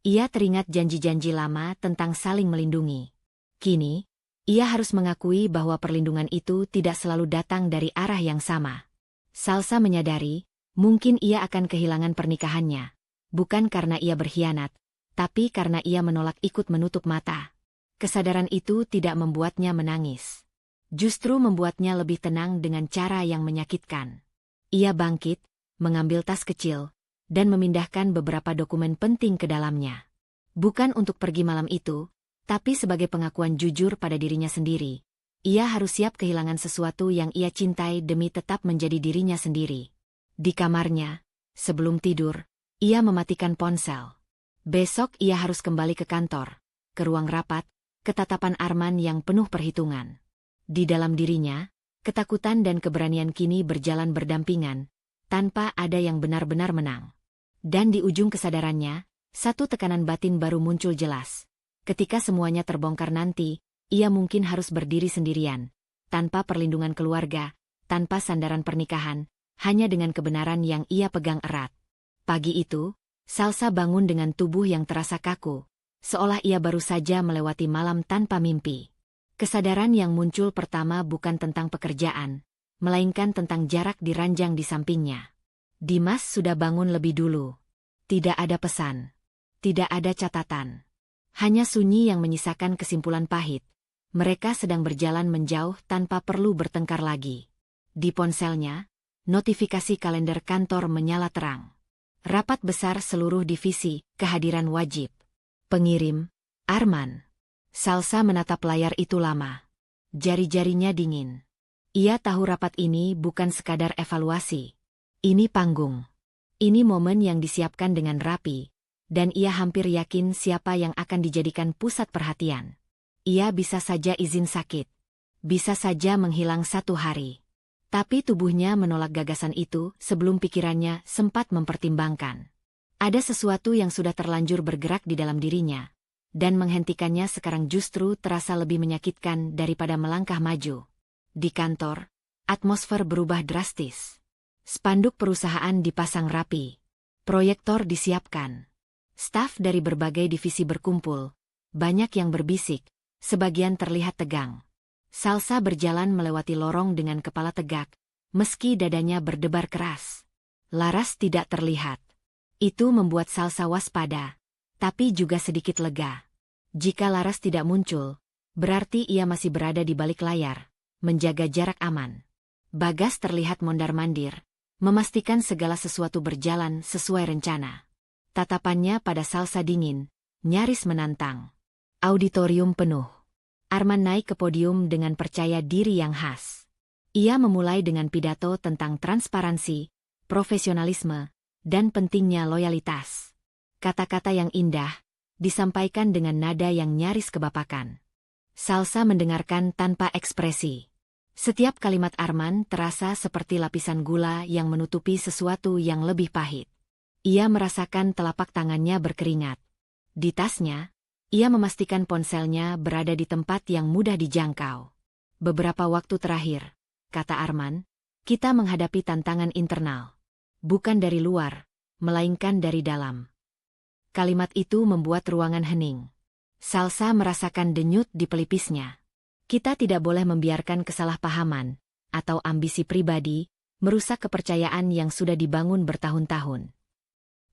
Ia teringat janji-janji lama tentang saling melindungi. Kini, ia harus mengakui bahwa perlindungan itu tidak selalu datang dari arah yang sama. Salsa menyadari, mungkin ia akan kehilangan pernikahannya. Bukan karena ia berkhianat, tapi karena ia menolak ikut menutup mata. Kesadaran itu tidak membuatnya menangis. Justru membuatnya lebih tenang dengan cara yang menyakitkan. Ia bangkit, mengambil tas kecil, dan memindahkan beberapa dokumen penting ke dalamnya. Bukan untuk pergi malam itu, tapi sebagai pengakuan jujur pada dirinya sendiri. Ia harus siap kehilangan sesuatu yang ia cintai demi tetap menjadi dirinya sendiri. Di kamarnya, sebelum tidur, ia mematikan ponsel. Besok ia harus kembali ke kantor, ke ruang rapat, ketatapan Arman yang penuh perhitungan. Di dalam dirinya, ketakutan dan keberanian kini berjalan berdampingan, tanpa ada yang benar-benar menang. Dan di ujung kesadarannya, satu tekanan batin baru muncul jelas. Ketika semuanya terbongkar nanti, ia mungkin harus berdiri sendirian, tanpa perlindungan keluarga, tanpa sandaran pernikahan, hanya dengan kebenaran yang ia pegang erat. Pagi itu, Salsa bangun dengan tubuh yang terasa kaku, seolah ia baru saja melewati malam tanpa mimpi. Kesadaran yang muncul pertama bukan tentang pekerjaan, melainkan tentang jarak di ranjang di sampingnya. Dimas sudah bangun lebih dulu. Tidak ada pesan. Tidak ada catatan. Hanya sunyi yang menyisakan kesimpulan pahit. Mereka sedang berjalan menjauh tanpa perlu bertengkar lagi. Di ponselnya, notifikasi kalender kantor menyala terang. Rapat besar seluruh divisi, kehadiran wajib. Pengirim, Arman. Salsa menatap layar itu lama. Jari-jarinya dingin. Ia tahu rapat ini bukan sekadar evaluasi. Ini panggung. Ini momen yang disiapkan dengan rapi, dan ia hampir yakin siapa yang akan dijadikan pusat perhatian. Ia bisa saja izin sakit. Bisa saja menghilang 1 hari. Tapi tubuhnya menolak gagasan itu sebelum pikirannya sempat mempertimbangkan. Ada sesuatu yang sudah terlanjur bergerak di dalam dirinya, dan menghentikannya sekarang justru terasa lebih menyakitkan daripada melangkah maju. Di kantor, atmosfer berubah drastis. Spanduk perusahaan dipasang rapi. Proyektor disiapkan. Staf dari berbagai divisi berkumpul. Banyak yang berbisik, sebagian terlihat tegang. Salsa berjalan melewati lorong dengan kepala tegak, meski dadanya berdebar keras. Laras tidak terlihat. Itu membuat Salsa waspada, tapi juga sedikit lega. Jika Laras tidak muncul, berarti ia masih berada di balik layar, menjaga jarak aman. Bagas terlihat mondar-mandir, memastikan segala sesuatu berjalan sesuai rencana. Tatapannya pada Salsa dingin, nyaris menantang. Auditorium penuh. Arman naik ke podium dengan percaya diri yang khas. Ia memulai dengan pidato tentang transparansi, profesionalisme, dan pentingnya loyalitas. Kata-kata yang indah, disampaikan dengan nada yang nyaris kebapakan. Salsa mendengarkan tanpa ekspresi. Setiap kalimat Arman terasa seperti lapisan gula yang menutupi sesuatu yang lebih pahit. Ia merasakan telapak tangannya berkeringat. Di tasnya, ia memastikan ponselnya berada di tempat yang mudah dijangkau. Beberapa waktu terakhir, kata Arman, kita menghadapi tantangan internal. Bukan dari luar, melainkan dari dalam. Kalimat itu membuat ruangan hening. Salsa merasakan denyut di pelipisnya. Kita tidak boleh membiarkan kesalahpahaman, atau ambisi pribadi, merusak kepercayaan yang sudah dibangun bertahun-tahun.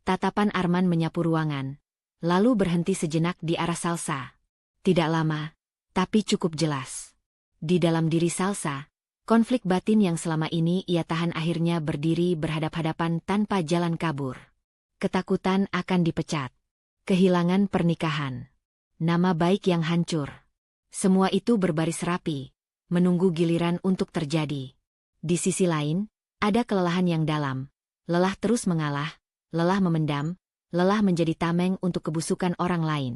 Tatapan Arman menyapu ruangan, lalu berhenti sejenak di arah Salsa. Tidak lama, tapi cukup jelas. Di dalam diri Salsa, konflik batin yang selama ini ia tahan akhirnya berdiri berhadap-hadapan tanpa jalan kabur. Ketakutan akan dipecat. Kehilangan pernikahan. Nama baik yang hancur. Semua itu berbaris rapi, menunggu giliran untuk terjadi. Di sisi lain, ada kelelahan yang dalam. Lelah terus mengalah, lelah memendam, lelah menjadi tameng untuk kebusukan orang lain.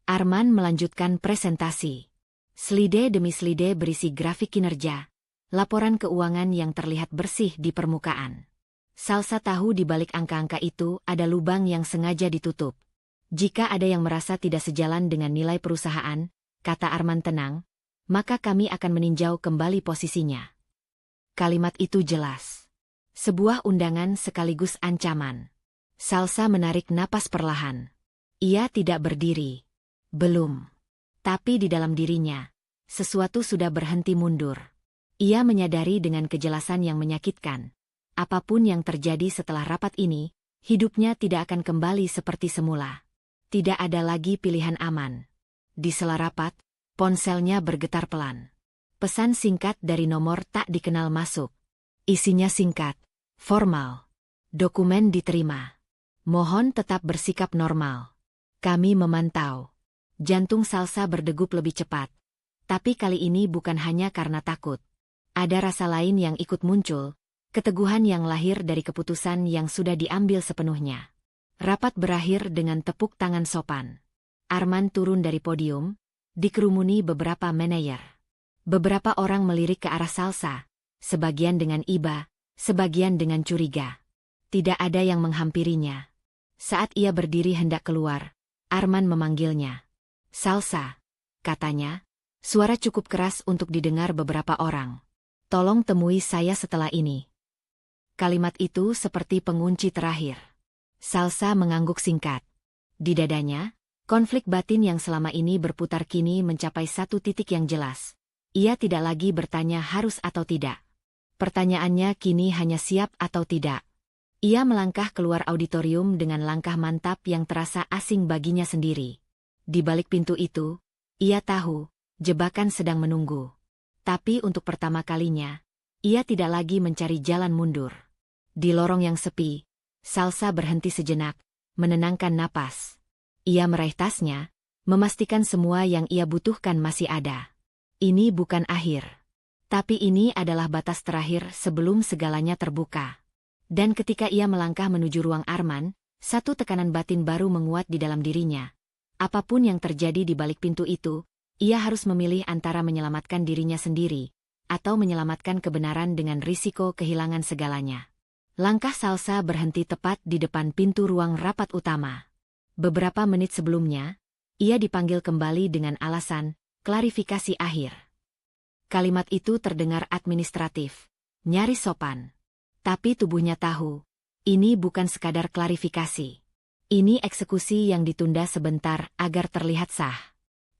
Arman melanjutkan presentasi. Slide demi slide berisi grafik kinerja, laporan keuangan yang terlihat bersih di permukaan. Salsa tahu di balik angka-angka itu ada lubang yang sengaja ditutup. Jika ada yang merasa tidak sejalan dengan nilai perusahaan, kata Arman tenang, maka kami akan meninjau kembali posisinya. Kalimat itu jelas. Sebuah undangan sekaligus ancaman. Salsa menarik napas perlahan. Ia tidak berdiri. Belum. Tapi di dalam dirinya, sesuatu sudah berhenti mundur. Ia menyadari dengan kejelasan yang menyakitkan. Apapun yang terjadi setelah rapat ini, hidupnya tidak akan kembali seperti semula. Tidak ada lagi pilihan aman. Di sela rapat, ponselnya bergetar pelan. Pesan singkat dari nomor tak dikenal masuk. Isinya singkat, formal. Dokumen diterima. Mohon tetap bersikap normal. Kami memantau. Jantung Salsa berdegup lebih cepat. Tapi kali ini bukan hanya karena takut. Ada rasa lain yang ikut muncul, keteguhan yang lahir dari keputusan yang sudah diambil sepenuhnya. Rapat berakhir dengan tepuk tangan sopan. Arman turun dari podium, dikerumuni beberapa manajer. Beberapa orang melirik ke arah Salsa, sebagian dengan iba, sebagian dengan curiga. Tidak ada yang menghampirinya. Saat ia berdiri hendak keluar, Arman memanggilnya. Salsa, katanya, suara cukup keras untuk didengar beberapa orang. Tolong temui saya setelah ini. Kalimat itu seperti pengunci terakhir. Salsa mengangguk singkat. Di dadanya, konflik batin yang selama ini berputar kini mencapai satu titik yang jelas. Ia tidak lagi bertanya harus atau tidak. Pertanyaannya kini hanya siap atau tidak. Ia melangkah keluar auditorium dengan langkah mantap yang terasa asing baginya sendiri. Di balik pintu itu, ia tahu, jebakan sedang menunggu. Tapi untuk pertama kalinya, ia tidak lagi mencari jalan mundur. Di lorong yang sepi, Salsa berhenti sejenak, menenangkan napas. Ia meraih tasnya, memastikan semua yang ia butuhkan masih ada. Ini bukan akhir. Tapi ini adalah batas terakhir sebelum segalanya terbuka. Dan ketika ia melangkah menuju ruang Arman, satu tekanan batin baru menguat di dalam dirinya. Apapun yang terjadi di balik pintu itu, ia harus memilih antara menyelamatkan dirinya sendiri, atau menyelamatkan kebenaran dengan risiko kehilangan segalanya. Langkah Salsa berhenti tepat di depan pintu ruang rapat utama. Beberapa menit sebelumnya, ia dipanggil kembali dengan alasan, klarifikasi akhir. Kalimat itu terdengar administratif, nyaris sopan. Tapi tubuhnya tahu, ini bukan sekadar klarifikasi. Ini eksekusi yang ditunda sebentar agar terlihat sah.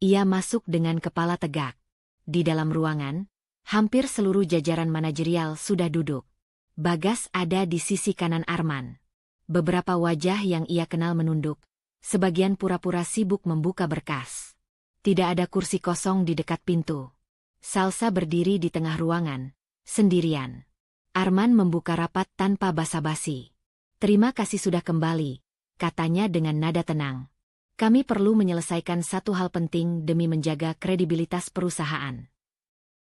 Ia masuk dengan kepala tegak. Di dalam ruangan, hampir seluruh jajaran manajerial sudah duduk. Bagas ada di sisi kanan Arman. Beberapa wajah yang ia kenal menunduk, sebagian pura-pura sibuk membuka berkas. Tidak ada kursi kosong di dekat pintu. Salsa berdiri di tengah ruangan, sendirian. Arman membuka rapat tanpa basa-basi. Terima kasih sudah kembali, katanya dengan nada tenang. Kami perlu menyelesaikan satu hal penting demi menjaga kredibilitas perusahaan.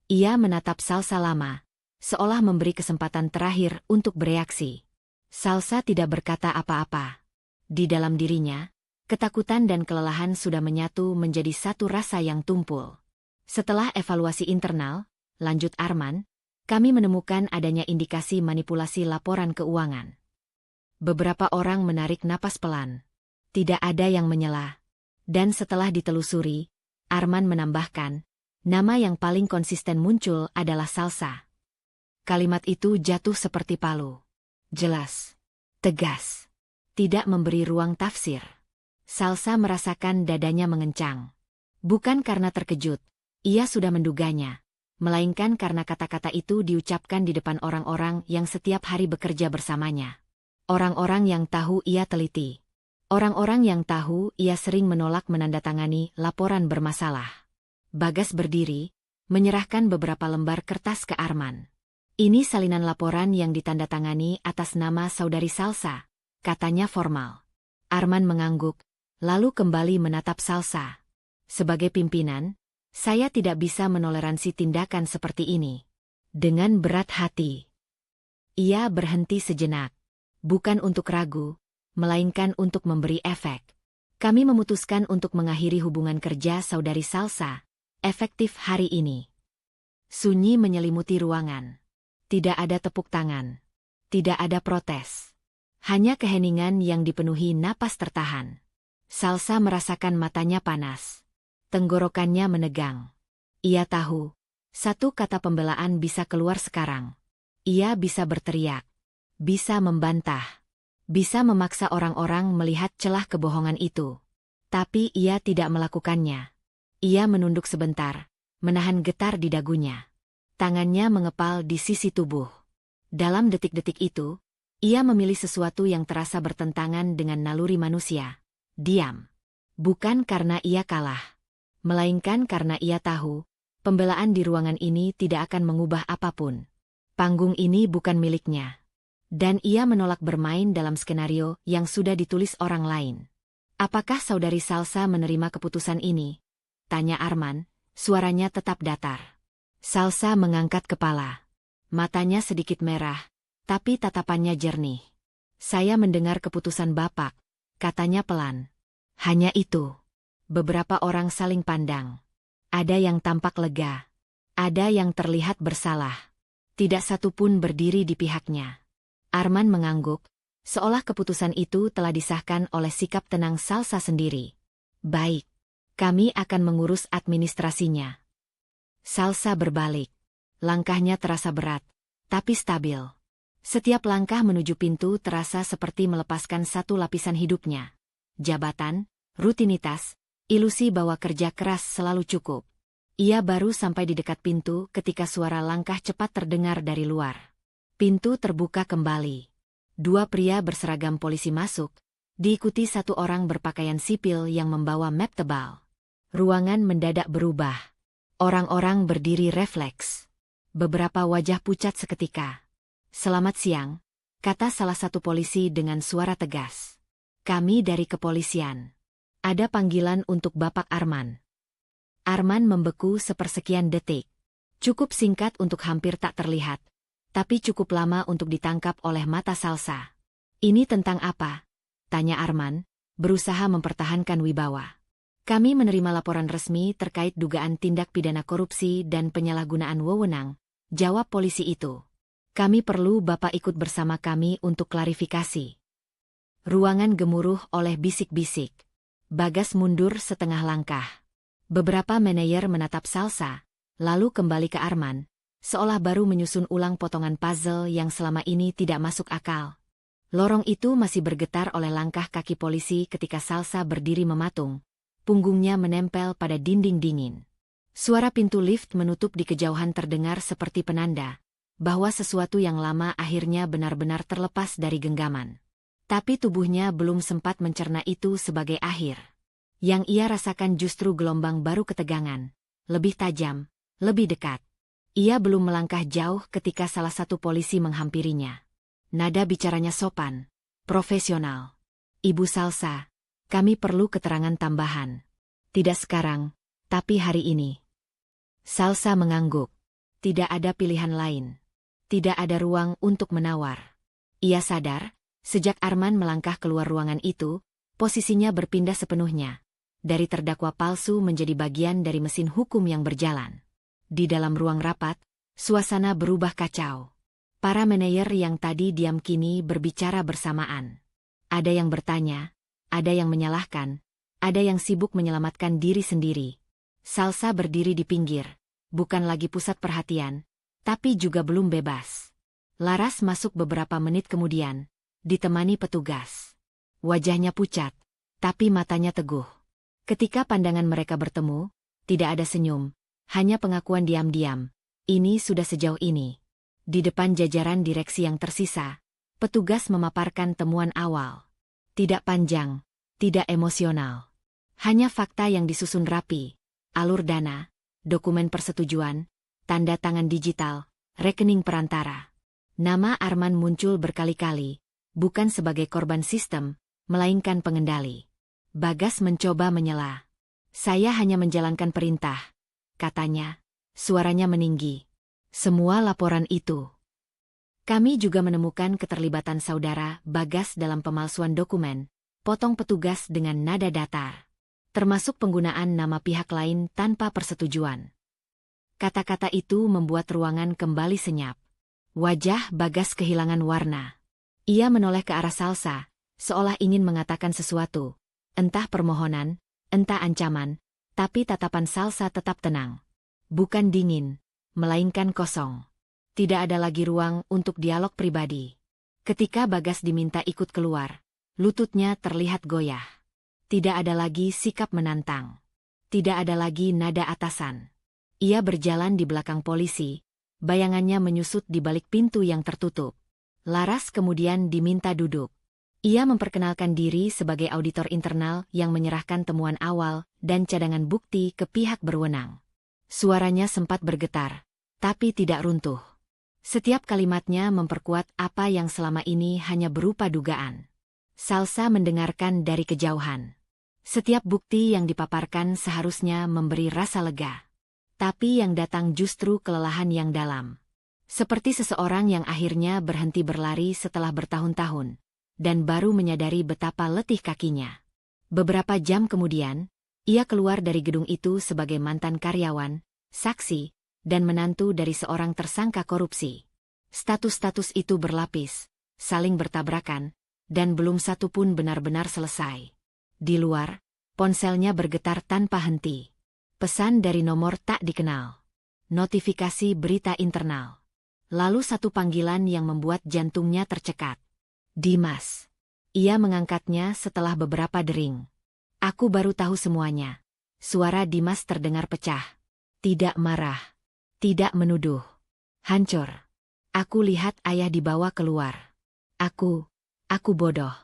Ia menatap Salsa lama, seolah memberi kesempatan terakhir untuk bereaksi. Salsa tidak berkata apa-apa. Di dalam dirinya, ketakutan dan kelelahan sudah menyatu menjadi satu rasa yang tumpul. Setelah evaluasi internal, lanjut Arman, kami menemukan adanya indikasi manipulasi laporan keuangan. Beberapa orang menarik napas pelan. Tidak ada yang menyela. Dan setelah ditelusuri, Arman menambahkan, nama yang paling konsisten muncul adalah Salsa. Kalimat itu jatuh seperti palu. Jelas. Tegas. Tidak memberi ruang tafsir. Salsa merasakan dadanya mengencang. Bukan karena terkejut, ia sudah menduganya. Melainkan karena kata-kata itu diucapkan di depan orang-orang yang setiap hari bekerja bersamanya. Orang-orang yang tahu ia teliti. Orang-orang yang tahu ia sering menolak menandatangani laporan bermasalah. Bagas berdiri, menyerahkan beberapa lembar kertas ke Arman. Ini salinan laporan yang ditandatangani atas nama saudari Salsa, katanya formal. Arman mengangguk, lalu kembali menatap Salsa. Sebagai pimpinan, saya tidak bisa menoleransi tindakan seperti ini. Dengan berat hati. Ia berhenti sejenak. Bukan untuk ragu, melainkan untuk memberi efek. Kami memutuskan untuk mengakhiri hubungan kerja saudari Salsa, efektif hari ini. Sunyi menyelimuti ruangan. Tidak ada tepuk tangan. Tidak ada protes. Hanya keheningan yang dipenuhi napas tertahan. Salsa merasakan matanya panas. Tenggorokannya menegang. Ia tahu, satu kata pembelaan bisa keluar sekarang. Ia bisa berteriak, bisa membantah, bisa memaksa orang-orang melihat celah kebohongan itu. Tapi ia tidak melakukannya. Ia menunduk sebentar, menahan getar di dagunya. Tangannya mengepal di sisi tubuh. Dalam detik-detik itu, ia memilih sesuatu yang terasa bertentangan dengan naluri manusia. Diam. Bukan karena ia kalah, melainkan karena ia tahu, pembelaan di ruangan ini tidak akan mengubah apapun. Panggung ini bukan miliknya. Dan ia menolak bermain dalam skenario yang sudah ditulis orang lain. Apakah saudari Salsa menerima keputusan ini? Tanya Arman, suaranya tetap datar. Salsa mengangkat kepala. Matanya sedikit merah, tapi tatapannya jernih. Saya mendengar keputusan Bapak, katanya pelan. Hanya itu. Beberapa orang saling pandang. Ada yang tampak lega. Ada yang terlihat bersalah. Tidak satu pun berdiri di pihaknya. Arman mengangguk, seolah keputusan itu telah disahkan oleh sikap tenang Salsa sendiri. Baik. Kami akan mengurus administrasinya. Salsa berbalik. Langkahnya terasa berat, tapi stabil. Setiap langkah menuju pintu terasa seperti melepaskan satu lapisan hidupnya. Jabatan, rutinitas, ilusi bahwa kerja keras selalu cukup. Ia baru sampai di dekat pintu ketika suara langkah cepat terdengar dari luar. Pintu terbuka kembali. Dua pria berseragam polisi masuk, diikuti satu orang berpakaian sipil yang membawa map tebal. Ruangan mendadak berubah. Orang-orang berdiri refleks. Beberapa wajah pucat seketika. Selamat siang, kata salah satu polisi dengan suara tegas. Kami dari kepolisian. Ada panggilan untuk Bapak Arman. Arman membeku sepersekian detik. Cukup singkat untuk hampir tak terlihat, tapi cukup lama untuk ditangkap oleh mata Salsa. Ini tentang apa? Tanya Arman, berusaha mempertahankan wibawa. Kami menerima laporan resmi terkait dugaan tindak pidana korupsi dan penyalahgunaan wewenang, jawab polisi itu. Kami perlu Bapak ikut bersama kami untuk klarifikasi. Ruangan gemuruh oleh bisik-bisik. Bagas mundur setengah langkah. Beberapa manajer menatap Salsa, lalu kembali ke Arman, seolah baru menyusun ulang potongan puzzle yang selama ini tidak masuk akal. Lorong itu masih bergetar oleh langkah kaki polisi ketika Salsa berdiri mematung. Punggungnya menempel pada dinding dingin. Suara pintu lift menutup di kejauhan terdengar seperti penanda bahwa sesuatu yang lama akhirnya benar-benar terlepas dari genggaman. Tapi tubuhnya belum sempat mencerna itu sebagai akhir. Yang ia rasakan justru gelombang baru ketegangan, lebih tajam, lebih dekat. Ia belum melangkah jauh ketika salah satu polisi menghampirinya. Nada bicaranya sopan, profesional. Ibu Salsa, kami perlu keterangan tambahan. Tidak sekarang, tapi hari ini. Salsa mengangguk. Tidak ada pilihan lain. Tidak ada ruang untuk menawar. Ia sadar, sejak Arman melangkah keluar ruangan itu, posisinya berpindah sepenuhnya. Dari terdakwa palsu menjadi bagian dari mesin hukum yang berjalan. Di dalam ruang rapat, suasana berubah kacau. Para manajer yang tadi diam kini berbicara bersamaan. Ada yang bertanya, ada yang menyalahkan, ada yang sibuk menyelamatkan diri sendiri. Salsa berdiri di pinggir, bukan lagi pusat perhatian, tapi juga belum bebas. Laras masuk beberapa menit kemudian, ditemani petugas. Wajahnya pucat, tapi matanya teguh. Ketika pandangan mereka bertemu, tidak ada senyum, hanya pengakuan diam-diam. Ini sudah sejauh ini. Di depan jajaran direksi yang tersisa, petugas memaparkan temuan awal. Tidak panjang, tidak emosional. Hanya fakta yang disusun rapi, alur dana, dokumen persetujuan, tanda tangan digital, rekening perantara. Nama Arman muncul berkali-kali, bukan sebagai korban sistem, melainkan pengendali. Bagas mencoba menyela. Saya hanya menjalankan perintah, katanya, suaranya meninggi. Semua laporan itu. Kami juga menemukan keterlibatan saudara Bagas dalam pemalsuan dokumen, potong petugas dengan nada datar. Termasuk penggunaan nama pihak lain tanpa persetujuan. Kata-kata itu membuat ruangan kembali senyap. Wajah Bagas kehilangan warna. Ia menoleh ke arah Salsa, seolah ingin mengatakan sesuatu. Entah permohonan, entah ancaman, Tapi tatapan Salsa tetap tenang. Bukan dingin, melainkan kosong. Tidak ada lagi ruang untuk dialog pribadi. Ketika Bagas diminta ikut keluar, lututnya terlihat goyah. Tidak ada lagi sikap menantang. Tidak ada lagi nada atasan. Ia berjalan di belakang polisi, bayangannya menyusut di balik pintu yang tertutup. Laras kemudian diminta duduk. Ia memperkenalkan diri sebagai auditor internal yang menyerahkan temuan awal dan cadangan bukti ke pihak berwenang. Suaranya sempat bergetar, tapi tidak runtuh. Setiap kalimatnya memperkuat apa yang selama ini hanya berupa dugaan. Salsa mendengarkan dari kejauhan. Setiap bukti yang dipaparkan seharusnya memberi rasa lega. Tapi yang datang justru kelelahan yang dalam. Seperti seseorang yang akhirnya berhenti berlari setelah bertahun-tahun, dan baru menyadari betapa letih kakinya. Beberapa jam kemudian, ia keluar dari gedung itu sebagai mantan karyawan, saksi, dan menantu dari seorang tersangka korupsi. Status-status itu berlapis, saling bertabrakan, dan belum satu pun benar-benar selesai. Di luar, ponselnya bergetar tanpa henti. Pesan dari nomor tak dikenal. Notifikasi berita internal. Lalu satu panggilan yang membuat jantungnya tercekat. Dimas. Ia mengangkatnya setelah beberapa dering. Aku baru tahu semuanya. Suara Dimas terdengar pecah. Tidak marah. Tidak menuduh. Hancur. Aku lihat ayah dibawa keluar. Aku bodoh.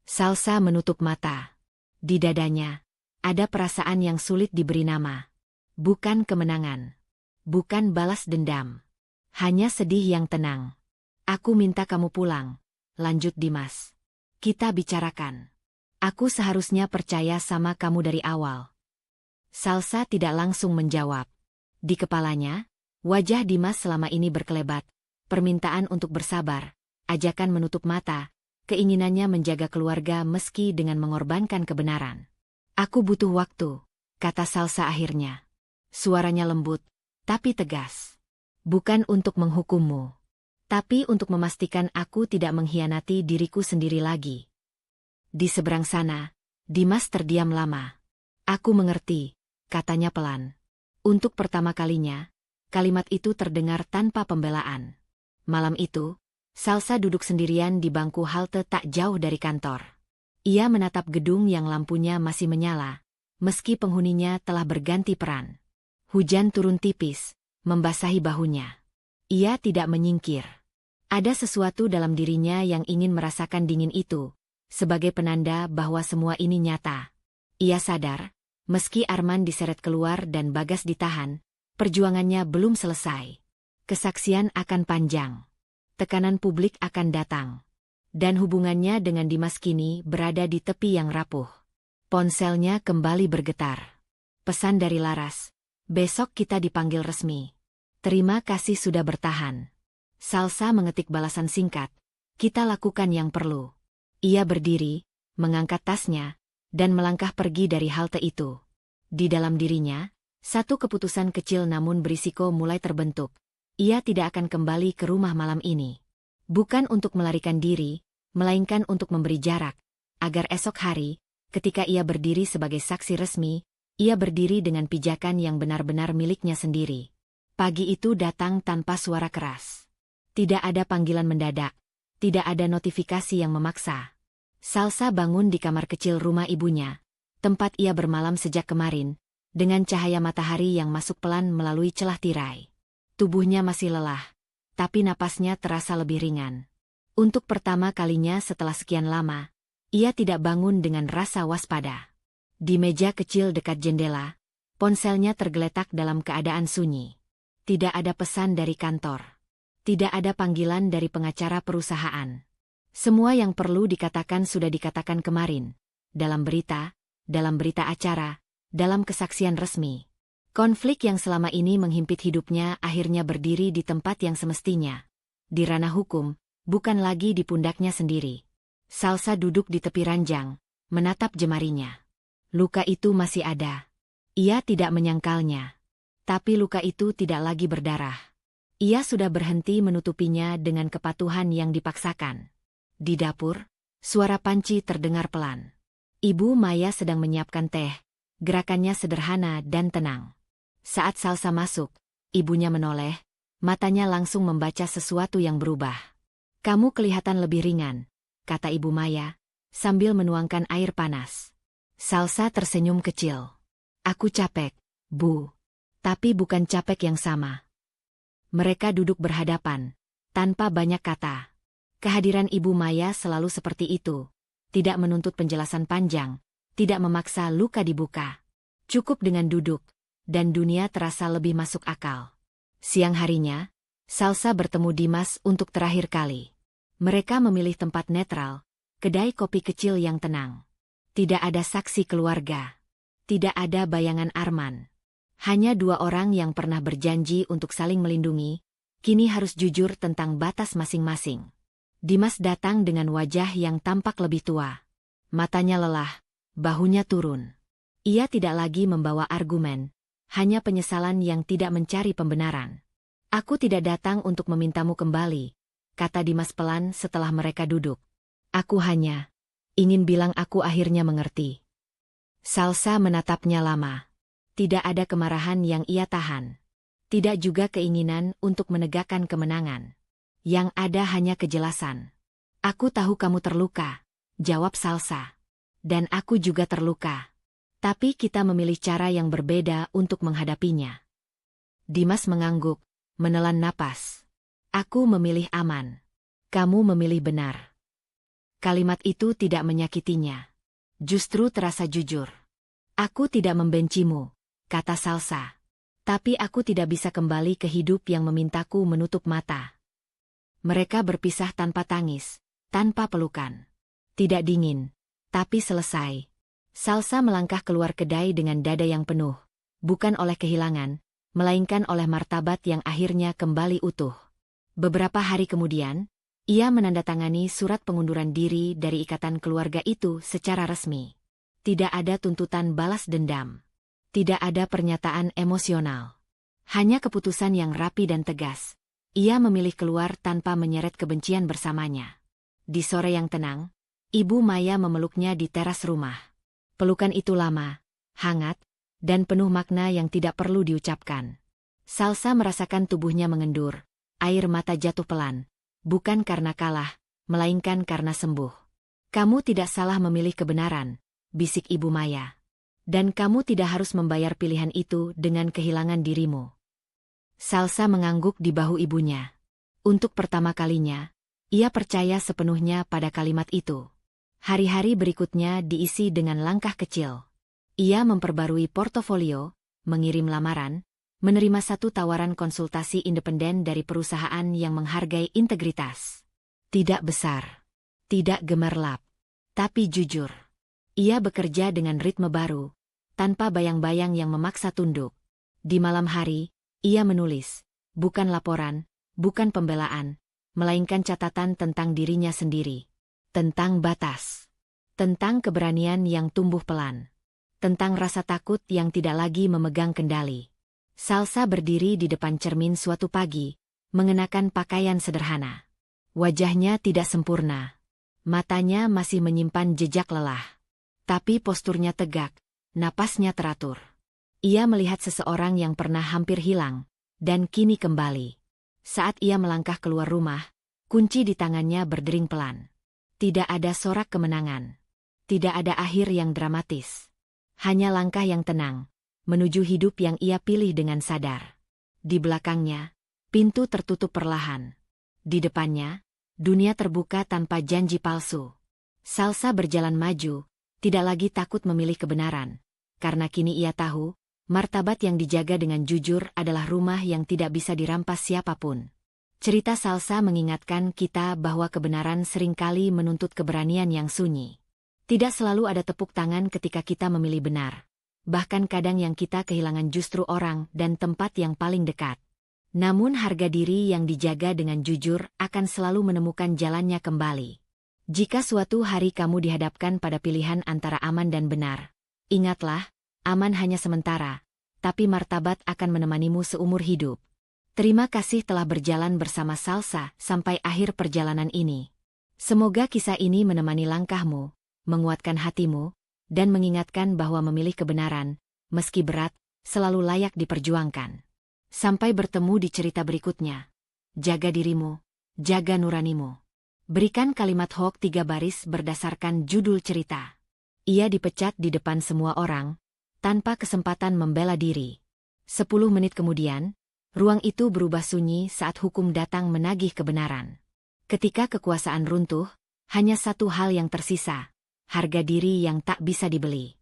Salsa menutup mata. Di dadanya, ada perasaan yang sulit diberi nama. Bukan kemenangan. Bukan balas dendam. Hanya sedih yang tenang. Aku minta kamu pulang, lanjut Dimas. Kita bicarakan. Aku seharusnya percaya sama kamu dari awal. Salsa tidak langsung menjawab. Di kepalanya, wajah Dimas selama ini berkelebat. Permintaan untuk bersabar, ajakan menutup mata, keinginannya menjaga keluarga meski dengan mengorbankan kebenaran. Aku butuh waktu, kata Salsa akhirnya. Suaranya lembut, tapi tegas. Bukan untuk menghukummu, tapi untuk memastikan aku tidak mengkhianati diriku sendiri lagi. Di seberang sana, Dimas terdiam lama. Aku mengerti, katanya pelan. Untuk pertama kalinya, kalimat itu terdengar tanpa pembelaan. Malam itu, Salsa duduk sendirian di bangku halte tak jauh dari kantor. Ia menatap gedung yang lampunya masih menyala, meski penghuninya telah berganti peran. Hujan turun tipis, membasahi bahunya. Ia tidak menyingkir. Ada sesuatu dalam dirinya yang ingin merasakan dingin itu, sebagai penanda bahwa semua ini nyata. Ia sadar, meski Arman diseret keluar dan Bagas ditahan, perjuangannya belum selesai. Kesaksian akan panjang. Tekanan publik akan datang. Dan hubungannya dengan Dimas kini berada di tepi yang rapuh. Ponselnya kembali bergetar. Pesan dari Laras. Besok kita dipanggil resmi. Terima kasih sudah bertahan. Salsa mengetik balasan singkat. Kita lakukan yang perlu. Ia berdiri, mengangkat tasnya, dan melangkah pergi dari halte itu. Di dalam dirinya, satu keputusan kecil namun berisiko mulai terbentuk. Ia tidak akan kembali ke rumah malam ini. Bukan untuk melarikan diri, melainkan untuk memberi jarak, agar esok hari, ketika ia berdiri sebagai saksi resmi, ia berdiri dengan pijakan yang benar-benar miliknya sendiri. Pagi itu datang tanpa suara keras. Tidak ada panggilan mendadak, tidak ada notifikasi yang memaksa. Salsa bangun di kamar kecil rumah ibunya, tempat ia bermalam sejak kemarin, dengan cahaya matahari yang masuk pelan melalui celah tirai. Tubuhnya masih lelah, tapi napasnya terasa lebih ringan. Untuk pertama kalinya setelah sekian lama, ia tidak bangun dengan rasa waspada. Di meja kecil dekat jendela, ponselnya tergeletak dalam keadaan sunyi. Tidak ada pesan dari kantor. Tidak ada panggilan dari pengacara perusahaan. Semua yang perlu dikatakan sudah dikatakan kemarin. Dalam berita acara, dalam kesaksian resmi. Konflik yang selama ini menghimpit hidupnya akhirnya berdiri di tempat yang semestinya. Di ranah hukum, bukan lagi di pundaknya sendiri. Salsa duduk di tepi ranjang, menatap jemarinya. Luka itu masih ada. Ia tidak menyangkalnya. Tapi luka itu tidak lagi berdarah. Ia sudah berhenti menutupinya dengan kepatuhan yang dipaksakan. Di dapur, suara panci terdengar pelan. Ibu Maya sedang menyiapkan teh, Gerakannya sederhana dan tenang. Saat Salsa masuk, ibunya menoleh, matanya langsung membaca sesuatu yang berubah. "Kamu kelihatan lebih ringan," kata Ibu Maya, sambil menuangkan air panas. Salsa tersenyum kecil. "Aku capek, Bu. Tapi bukan capek yang sama." Mereka duduk berhadapan, tanpa banyak kata. Kehadiran Ibu Maya selalu seperti itu, tidak menuntut penjelasan panjang, tidak memaksa luka dibuka. Cukup dengan duduk, dan dunia terasa lebih masuk akal. Siang harinya, Salsa bertemu Dimas untuk terakhir kali. Mereka memilih tempat netral, kedai kopi kecil yang tenang. Tidak ada saksi keluarga. Tidak ada bayangan Arman. Hanya dua orang yang pernah berjanji untuk saling melindungi, kini harus jujur tentang batas masing-masing. Dimas datang dengan wajah yang tampak lebih tua. Matanya lelah, bahunya turun. Ia tidak lagi membawa argumen, hanya penyesalan yang tidak mencari pembenaran. "Aku tidak datang untuk memintamu kembali," kata Dimas pelan setelah mereka duduk. "Aku hanya ingin bilang aku akhirnya mengerti." Salsa menatapnya lama. Tidak ada kemarahan yang ia tahan. Tidak juga keinginan untuk menegakkan kemenangan. Yang ada hanya kejelasan. "Aku tahu kamu terluka," jawab Salsa. "Dan aku juga terluka. Tapi kita memilih cara yang berbeda untuk menghadapinya." Dimas mengangguk, menelan napas. "Aku memilih aman. Kamu memilih benar." Kalimat itu tidak menyakitinya. Justru terasa jujur. "Aku tidak membencimu," kata Salsa. "Tapi aku tidak bisa kembali ke hidup yang memintaku menutup mata." Mereka berpisah tanpa tangis, tanpa pelukan. Tidak dingin, tapi selesai. Salsa melangkah keluar kedai dengan dada yang penuh, bukan oleh kehilangan, melainkan oleh martabat yang akhirnya kembali utuh. Beberapa hari kemudian, ia menandatangani surat pengunduran diri dari ikatan keluarga itu secara resmi. Tidak ada tuntutan balas dendam. Tidak ada pernyataan emosional. Hanya keputusan yang rapi dan tegas. Ia memilih keluar tanpa menyeret kebencian bersamanya. Di sore yang tenang, Ibu Maya memeluknya di teras rumah. Pelukan itu lama, hangat, dan penuh makna yang tidak perlu diucapkan. Salsa merasakan tubuhnya mengendur, air mata jatuh pelan, bukan karena kalah, melainkan karena sembuh. "Kamu tidak salah memilih kebenaran," bisik Ibu Maya. "Dan kamu tidak harus membayar pilihan itu dengan kehilangan dirimu." Salsa mengangguk di bahu ibunya. Untuk pertama kalinya, ia percaya sepenuhnya pada kalimat itu. Hari-hari berikutnya diisi dengan langkah kecil. Ia memperbarui portofolio, mengirim lamaran, menerima satu tawaran konsultasi independen dari perusahaan yang menghargai integritas. Tidak besar, tidak gemerlap, tapi jujur. Ia bekerja dengan ritme baru, tanpa bayang-bayang yang memaksa tunduk. Di malam hari, ia menulis, bukan laporan, bukan pembelaan, melainkan catatan tentang dirinya sendiri. Tentang batas. Tentang keberanian yang tumbuh pelan. Tentang rasa takut yang tidak lagi memegang kendali. Salsa berdiri di depan cermin suatu pagi, mengenakan pakaian sederhana. Wajahnya tidak sempurna. Matanya masih menyimpan jejak lelah. Tapi posturnya tegak, napasnya teratur. Ia melihat seseorang yang pernah hampir hilang, dan kini kembali. Saat ia melangkah keluar rumah, kunci di tangannya berdering pelan. Tidak ada sorak kemenangan. Tidak ada akhir yang dramatis. Hanya langkah yang tenang, menuju hidup yang ia pilih dengan sadar. Di belakangnya, pintu tertutup perlahan. Di depannya, dunia terbuka tanpa janji palsu. Salsa berjalan maju, tidak lagi takut memilih kebenaran. Karena kini ia tahu, martabat yang dijaga dengan jujur adalah rumah yang tidak bisa dirampas siapapun. Cerita Salsa mengingatkan kita bahwa kebenaran seringkali menuntut keberanian yang sunyi. Tidak selalu ada tepuk tangan ketika kita memilih benar. Bahkan kadang yang kita kehilangan justru orang dan tempat yang paling dekat. Namun harga diri yang dijaga dengan jujur akan selalu menemukan jalannya kembali. Jika suatu hari kamu dihadapkan pada pilihan antara aman dan benar, ingatlah, aman hanya sementara, tapi martabat akan menemanimu seumur hidup. Terima kasih telah berjalan bersama Salsa sampai akhir perjalanan ini. Semoga kisah ini menemani langkahmu, menguatkan hatimu, dan mengingatkan bahwa memilih kebenaran, meski berat, selalu layak diperjuangkan. Sampai bertemu di cerita berikutnya. Jaga dirimu, jaga nuranimu. Berikan kalimat hoax 3 baris berdasarkan judul cerita. Ia dipecat di depan semua orang, tanpa kesempatan membela diri. 10 menit kemudian, ruang itu berubah sunyi saat hukum datang menagih kebenaran. Ketika kekuasaan runtuh, hanya satu hal yang tersisa, harga diri yang tak bisa dibeli.